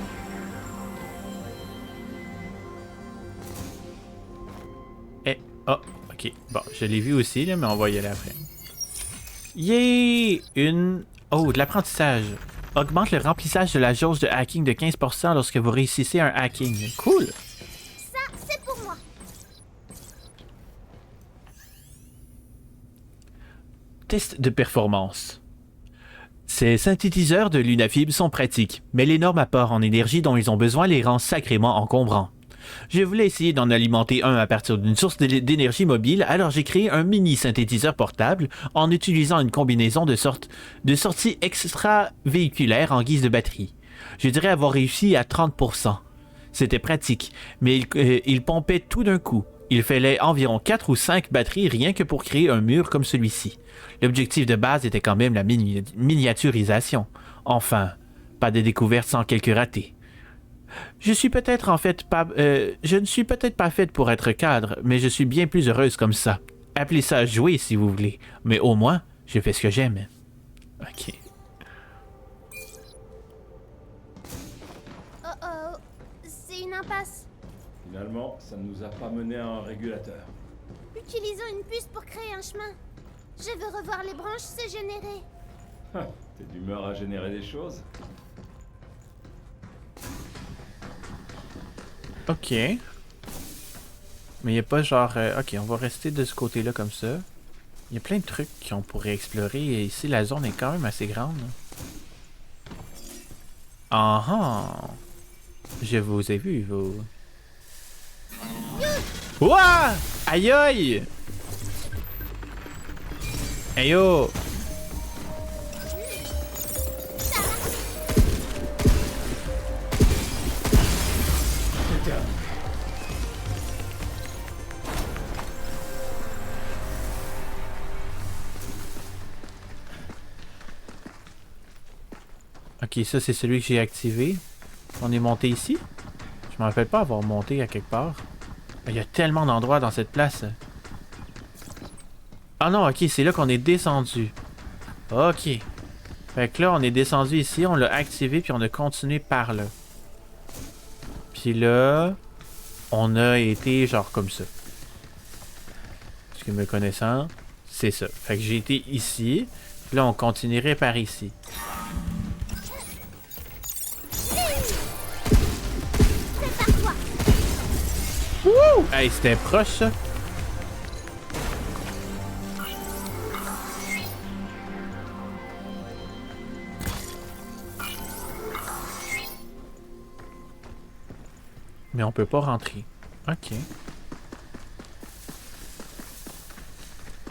Eh, oh, ok. Bon, je l'ai vu aussi, là, mais on va y aller après. Yeah! Oh, de l'apprentissage. Augmente le remplissage de la jauge de hacking de 15% lorsque vous réussissez un hacking. Cool! Ça, c'est pour moi. Test de performance. Ces synthétiseurs de Lunafib sont pratiques, mais l'énorme apport en énergie dont ils ont besoin les rend sacrément encombrants. Je voulais essayer d'en alimenter un à partir d'une source d'énergie mobile, alors j'ai créé un mini synthétiseur portable en utilisant une combinaison de sorties extra-véhiculaires en guise de batterie. Je dirais avoir réussi à 30%. C'était pratique, mais il pompait tout d'un coup. Il fallait environ 4 ou 5 batteries rien que pour créer un mur comme celui-ci. L'objectif de base était quand même la miniaturisation. Enfin, pas de découverte sans quelques ratés. Je ne suis peut-être pas faite pour être cadre, mais je suis bien plus heureuse comme ça. Appelez ça jouer si vous voulez, mais au moins, je fais ce que j'aime. Ok. Oh oh. C'est une impasse. Finalement, ça ne nous a pas mené à un régulateur. Utilisons une puce pour créer un chemin. Je veux revoir les branches se générer. T'es d'humeur à générer des choses? Ok. Mais il n'y a pas genre... ok, on va rester de ce côté-là comme ça. Il y a plein de trucs qu'on pourrait explorer et ici la zone est quand même assez grande. Ah ah! Je vous ai vu, vous. Ouah! Aïe aïe! Hey yo! Ok, ça c'est celui que j'ai activé. On est monté ici? Je me rappelle pas avoir monté à quelque part. Il y a tellement d'endroits dans cette place. Ah non, ok, c'est là qu'on est descendu. Ok. Fait que là, on est descendu ici, on l'a activé, puis on a continué par là. Puis là, on a été genre comme ça. Ce que me connaissant, c'est ça. Fait que j'ai été ici, puis là, on continuerait par ici. Wouh! Hey, c'était proche, ça. Mais on peut pas rentrer. Ok.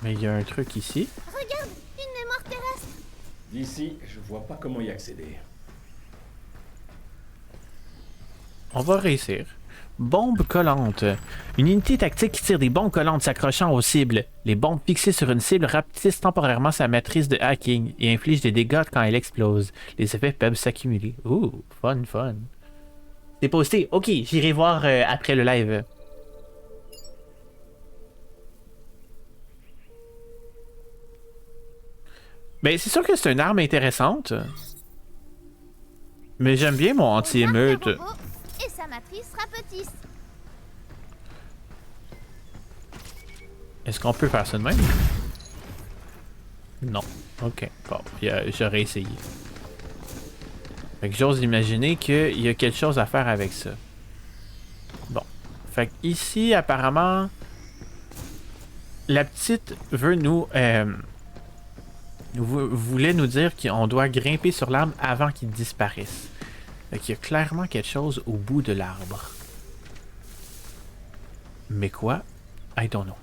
Mais il y a un truc ici. Regarde, une mémoire terrestre. D'ici, je vois pas comment y accéder. On va réussir. Bombe collante. Une unité tactique qui tire des bombes collantes s'accrochant aux cibles. Les bombes fixées sur une cible rapetissent temporairement sa matrice de hacking et infligent des dégâts quand elle explose. Les effets peuvent s'accumuler. Ouh, fun. C'est posté. Ok, j'irai voir après le live. Ben, c'est sûr que c'est une arme intéressante. Mais j'aime bien mon anti-émeute. Et sa matrice rapetisse. Est-ce qu'on peut faire ça de même? Non. Ok. Bon, j'aurais essayé. Fait que j'ose imaginer qu'il y a quelque chose à faire avec ça. Bon. Fait que ici, apparemment, la petite veut nous... voulait nous dire qu'on doit grimper sur l'arbre avant qu'il disparaisse. Fait qu'il y a clairement quelque chose au bout de l'arbre. Mais quoi? I don't know.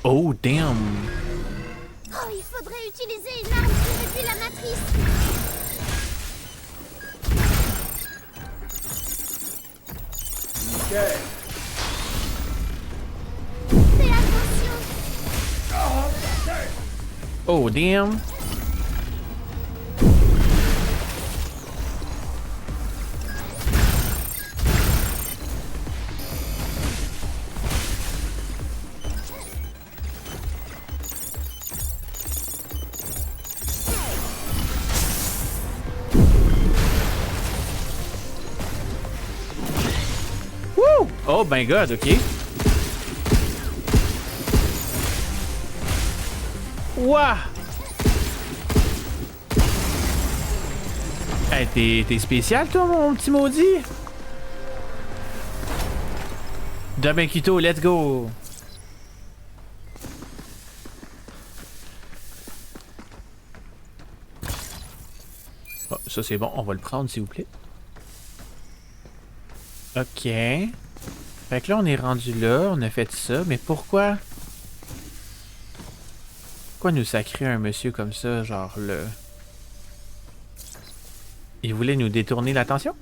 Oh, damn! Oh, il faudrait utiliser une arme qui réduit la matrice. Nickel. Fais attention. Oh, damn! Woo! Oh my god, ok. Wouah! Hey, t'es spécial toi mon petit maudit? Domenkito, let's go! Oh, ça c'est bon, on va le prendre s'il vous plaît. Ok. Fait que là on est rendu là, on a fait ça, mais pourquoi? Pourquoi nous sacrer un monsieur comme ça, genre le... Il voulait nous détourner l'attention?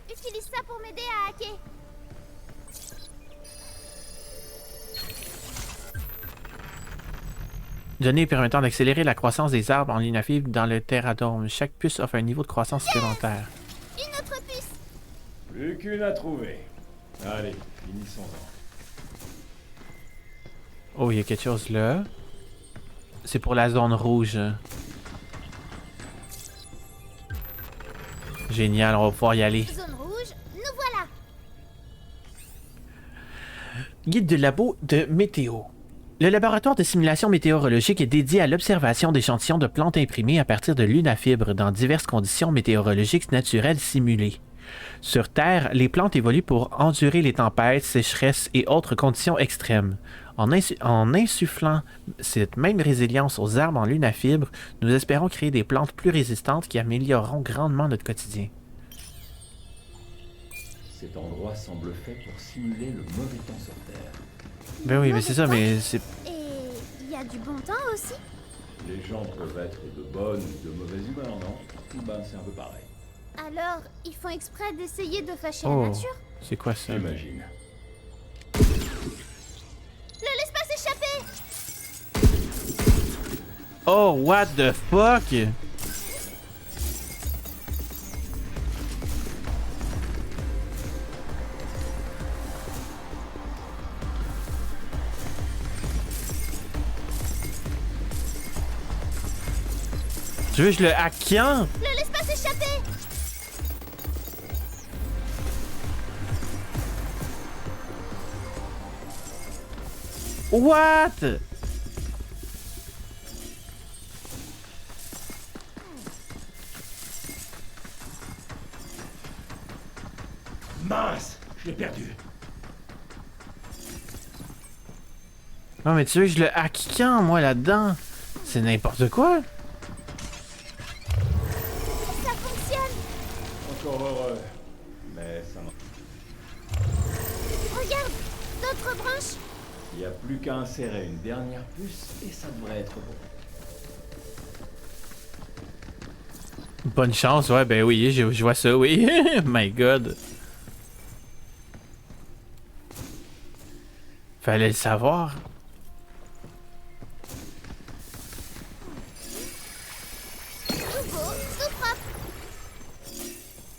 Utilise ça pour m'aider à hacker. Données permettant d'accélérer la croissance des arbres en ligne à fibre dans le terradome. Chaque puce offre un niveau de croissance supplémentaire. Une autre puce. Plus qu'une à trouver. Allez, finissons-en. Oh, il y a quelque chose là. C'est pour la zone rouge. Génial, on va pouvoir y aller. Zone rouge, nous voilà. Guide de labo de météo. Le laboratoire de simulation météorologique est dédié à l'observation d'échantillons de plantes imprimées à partir de lunafibres dans diverses conditions météorologiques naturelles simulées. Sur Terre, les plantes évoluent pour endurer les tempêtes, sécheresses et autres conditions extrêmes. En insufflant cette même résilience aux arbres en lunafibre, nous espérons créer des plantes plus résistantes qui amélioreront grandement notre quotidien. Cet endroit semble fait pour simuler le mauvais temps sur Terre. Ben oui, mais c'est ça, mais c'est... Et il y a du bon temps aussi. Les gens peuvent être de bonne ou de mauvaise humeur, non? Ben, c'est un peu pareil. Alors, ils font exprès d'essayer de fâcher Oh, la nature. c'est quoi ça? J'imagine. Ne laisse pas s'échapper. Oh, what the fuck? Tu veux que je le hack quand? Ne laisse pas s'échapper. What? Mince! Je l'ai perdu. Non, mais tu veux que je le hack quand, moi, là-dedans? C'est n'importe quoi. Ça fonctionne. Encore heureux. Mais ça n'en... Regarde, d'autres branches. Il n'y a plus qu'à insérer une dernière puce et ça devrait être bon. Bonne chance, ouais, ben oui, je vois ça, oui. My god. Fallait le savoir.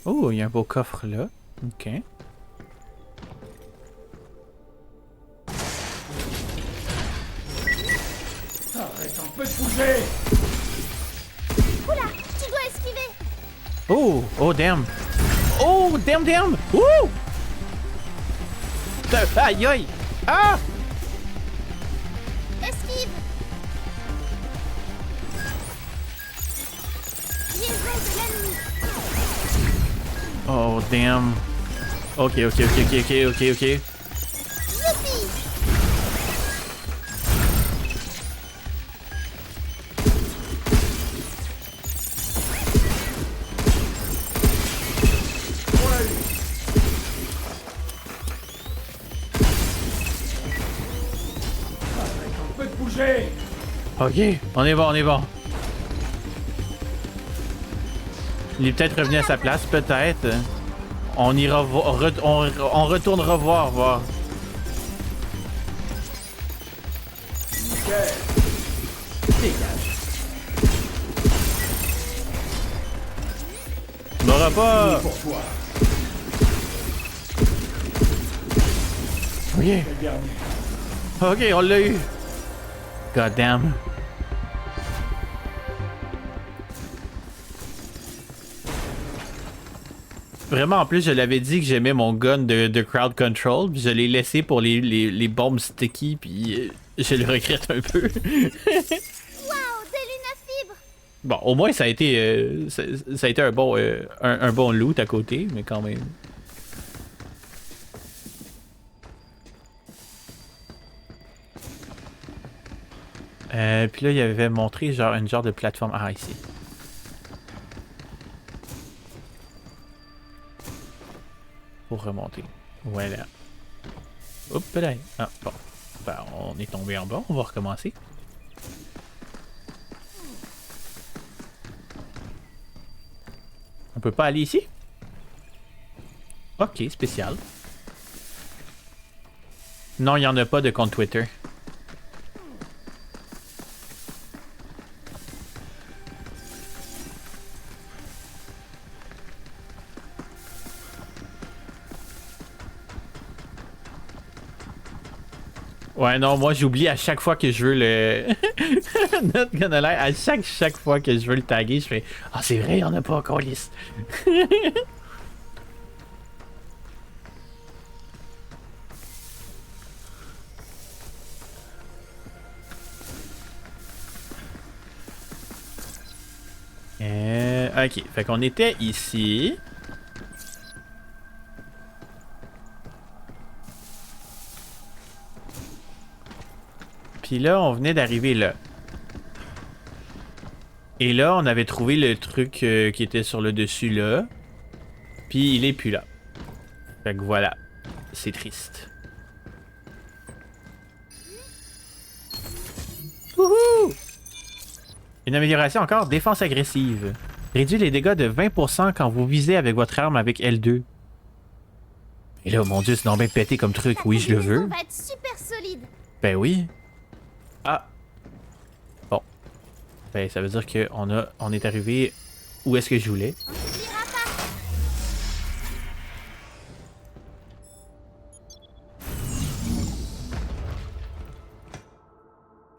Oh, il y a un beau coffre là. Ok. Arrête un peu de bouger! Oula, tu dois esquiver. Oh, oh damn. Oh, damn, damn. Wouh! Aïe, aïe. Ah! Esquive. Liaison de l'ennemi. Oh, damn. Ok, ok, ok, ok, ok, ok, ok. Youpi. Un peu de bouger! Ok, on est bon, on est bon. Il est peut-être revenu à sa place, peut-être. On ira on retournera voir. Nickel! Dégage! M'aura pas. Pour toi! Ok, Le dernier. ok, on l'a eu. God damn. Vraiment, en plus, je l'avais dit que j'aimais mon gun de crowd control, puis je l'ai laissé pour les bombes sticky, puis je le regrette un peu. Waouh, des lunafibres. Bon, au moins, ça a été, ça a été un bon loot à côté, mais quand même. Puis là, il avait montré genre une genre de plateforme. Ah, ici. Pour remonter. Voilà. Oups là. Ah, bon. Ben, on est tombé en bas. On va recommencer. On peut pas aller ici? Ok, spécial. Non, il n'y en a pas de compte Twitter. Ouais, non, moi j'oublie à chaque fois que je veux le. Notre Gunalai, à chaque fois que je veux le taguer, je fais ah, c'est vrai, il n'y en a pas encore liste. Ok, fait qu'on était ici. Puis là, on venait d'arriver là. Et là, on avait trouvé le truc qui était sur le dessus là. Puis il est plus là. Fait que voilà. C'est triste. Wouhou! Une amélioration encore, défense agressive. Réduit les dégâts de 20% quand vous visez avec votre arme avec L2. Et là, mon dieu, c'est donc bien pété comme truc. Oui, je le veux. On va être super solide. Ben oui. Ah. Bon. Ben, ça veut dire qu'on est arrivé où est-ce que je voulais. On n'oubliera pas.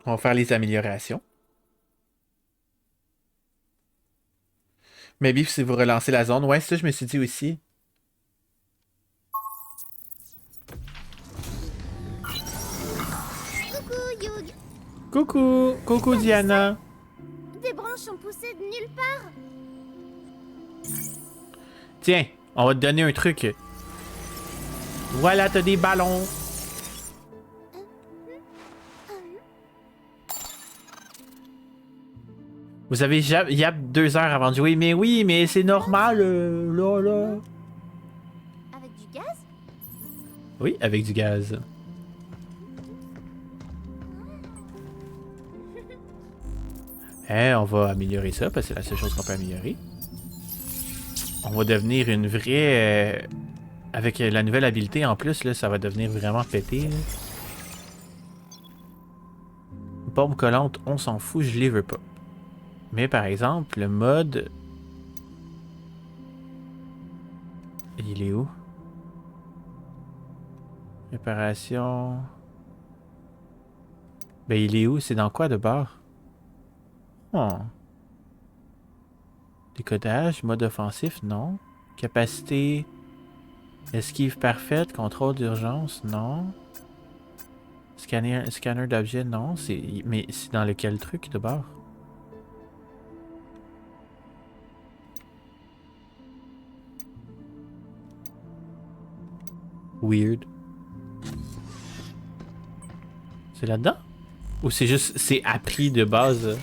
On va faire les améliorations. Mais bif, si vous relancez la zone. Ouais, ça, je me suis dit aussi. Coucou, Yug. Coucou! Coucou, Diana! Des branches ont poussé de nulle part. Tiens, on va te donner un truc. Voilà, t'as des ballons. Vous avez yap 2 heures avant de jouer. Mais oui, mais c'est normal, là. Avec du gaz? Oui, avec du gaz. On va améliorer ça, parce que c'est la seule chose qu'on peut améliorer. On va devenir une vraie... avec la nouvelle habilité en plus, là, ça va devenir vraiment pété. Là. Bombe collante, on s'en fout, je les veux pas. Mais par exemple, le mode... Il est où? Réparation... Ben il est où? C'est dans quoi de bord? Oh. Décodage, mode offensif, non. Capacité... Esquive parfaite, contrôle d'urgence, non. Scanner d'objets, non. Mais c'est dans lequel truc de bord? Weird. C'est là-dedans? Ou c'est juste... C'est appris de base?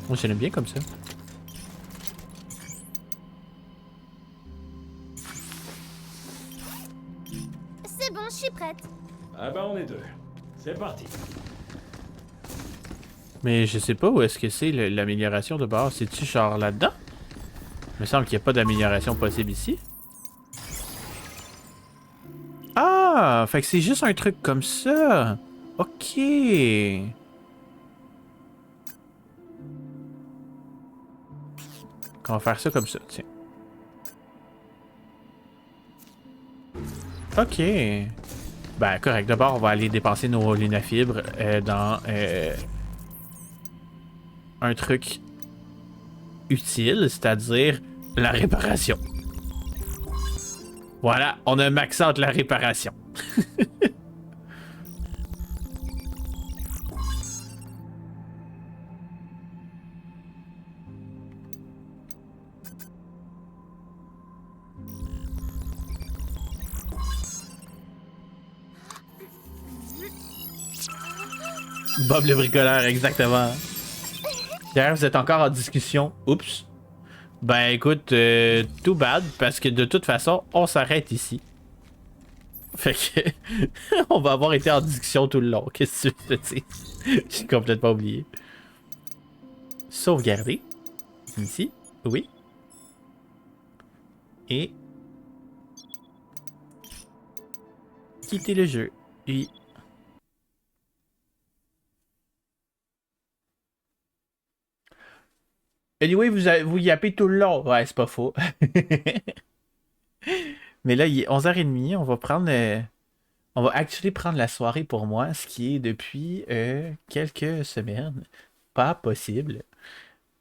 Moi, j'aime bien comme ça. C'est bon, je suis prête. Ah bah on est deux. C'est parti. Mais je sais pas où est-ce que c'est l'amélioration de base. C'est-tu genre là-dedans? Il me semble qu'il n'y a pas d'amélioration possible ici. Ah! Fait que c'est juste un truc comme ça. Ok. On va faire ça comme ça, tiens. Ok. Ben, correct. D'abord, on va aller dépenser nos lunafibres dans un truc utile, c'est-à-dire la réparation. Voilà, on a maxé out la réparation. Bob le bricoleur, exactement. D'ailleurs, vous êtes encore en discussion. Oups. Ben écoute, too bad, parce que de toute façon, on s'arrête ici. Fait que on va avoir été en discussion tout le long. Qu'est-ce que tu veux te dire? J'ai complètement oublié. Sauvegarder. Ici. Oui. Et quitter le jeu. Oui. Anyway, vous yappez tout le long. Ouais, c'est pas faux. Mais là, il est 11h30. On va prendre... on va actually prendre la soirée pour moi, ce qui est depuis quelques semaines. Pas possible.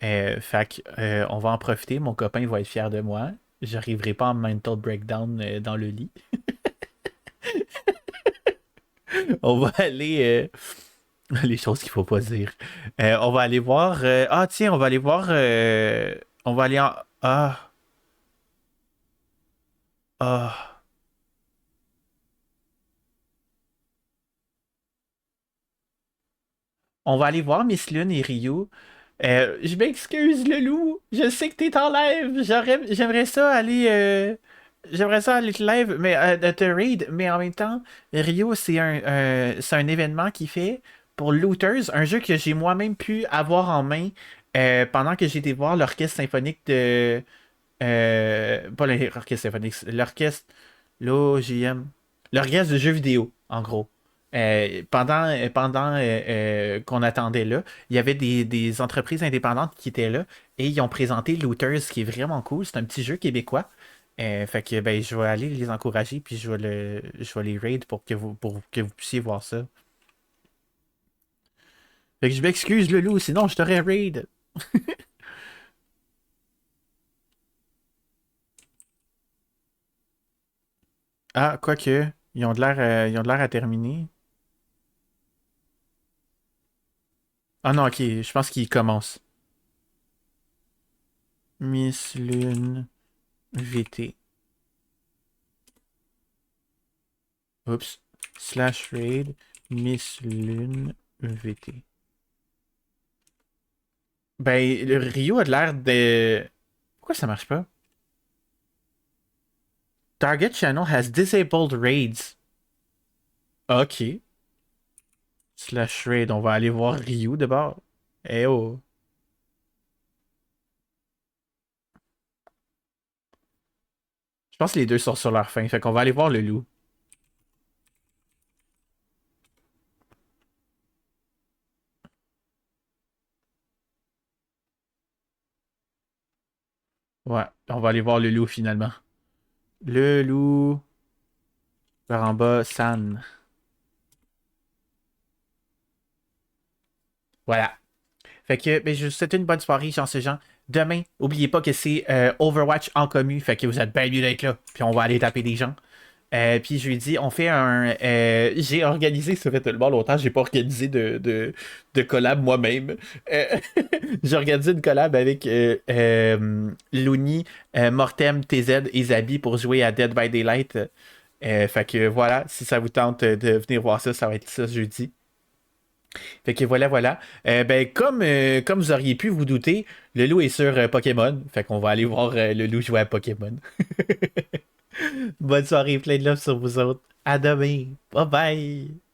Fait que, on va en profiter. Mon copain va être fier de moi. J'arriverai pas en mental breakdown dans le lit. On va aller... les choses qu'il faut pas dire. On va aller voir... ah, tiens, on va aller voir... on va aller en... Ah... Ah... On va aller voir Miss Lune et Ryu. Je m'excuse, le loup. Je sais que t'es en live. J'aimerais ça aller... J'aimerais ça aller te live, mais te raid, mais en même temps, Rio, c'est un événement qu'il fait pour Looters, un jeu que j'ai moi-même pu avoir en main pendant que j'ai été voir l'orchestre symphonique de... pas l'orchestre symphonique, l'orchestre... L'OJM. L'orchestre de jeux vidéo, en gros. Pendant qu'on attendait là, il y avait des entreprises indépendantes qui étaient là et ils ont présenté Looters, qui est vraiment cool. C'est un petit jeu québécois. Fait que ben, je vais aller les encourager puis je vais les raid pour que vous puissiez voir ça. Fait que je m'excuse le loup, sinon je t'aurais raid. Ah, quoique, ils ont de l'air à terminer. Ah non, ok, je pense qu'ils commencent. Miss Lune VT. Oups. Slash raid Miss Lune VT. Ben, le Rio a de l'air de... Pourquoi ça marche pas? Target channel has disabled raids. Ok. Slash raid, on va aller voir Ryu d'abord. Eh oh. Je pense que les deux sont sur leur fin, fait qu'on va aller voir le loup. Ouais, on va aller voir le loup finalement. Le loup. Par en bas, San. Voilà. Fait que ben, je vous souhaite une bonne soirée, Jean ce gens. Demain, n'oubliez pas que c'est Overwatch en commu. Fait que vous êtes bien mieux d'être là. Puis on va aller taper des gens. Puis je lui ai dit, on fait un. J'ai organisé, ça fait tellement longtemps, j'ai pas organisé de collab moi-même. Euh, j'ai organisé une collab avec Looney, Mortem, TZ et Zabi pour jouer à Dead by Daylight. Fait que voilà, si ça vous tente de venir voir ça, ça va être ça jeudi. Fait que voilà, voilà. Ben, comme vous auriez pu vous douter, le loup est sur Pokémon. Fait qu'on va aller voir le loup jouer à Pokémon. Bonne soirée, plein de love sur vous autres. À demain. Bye bye.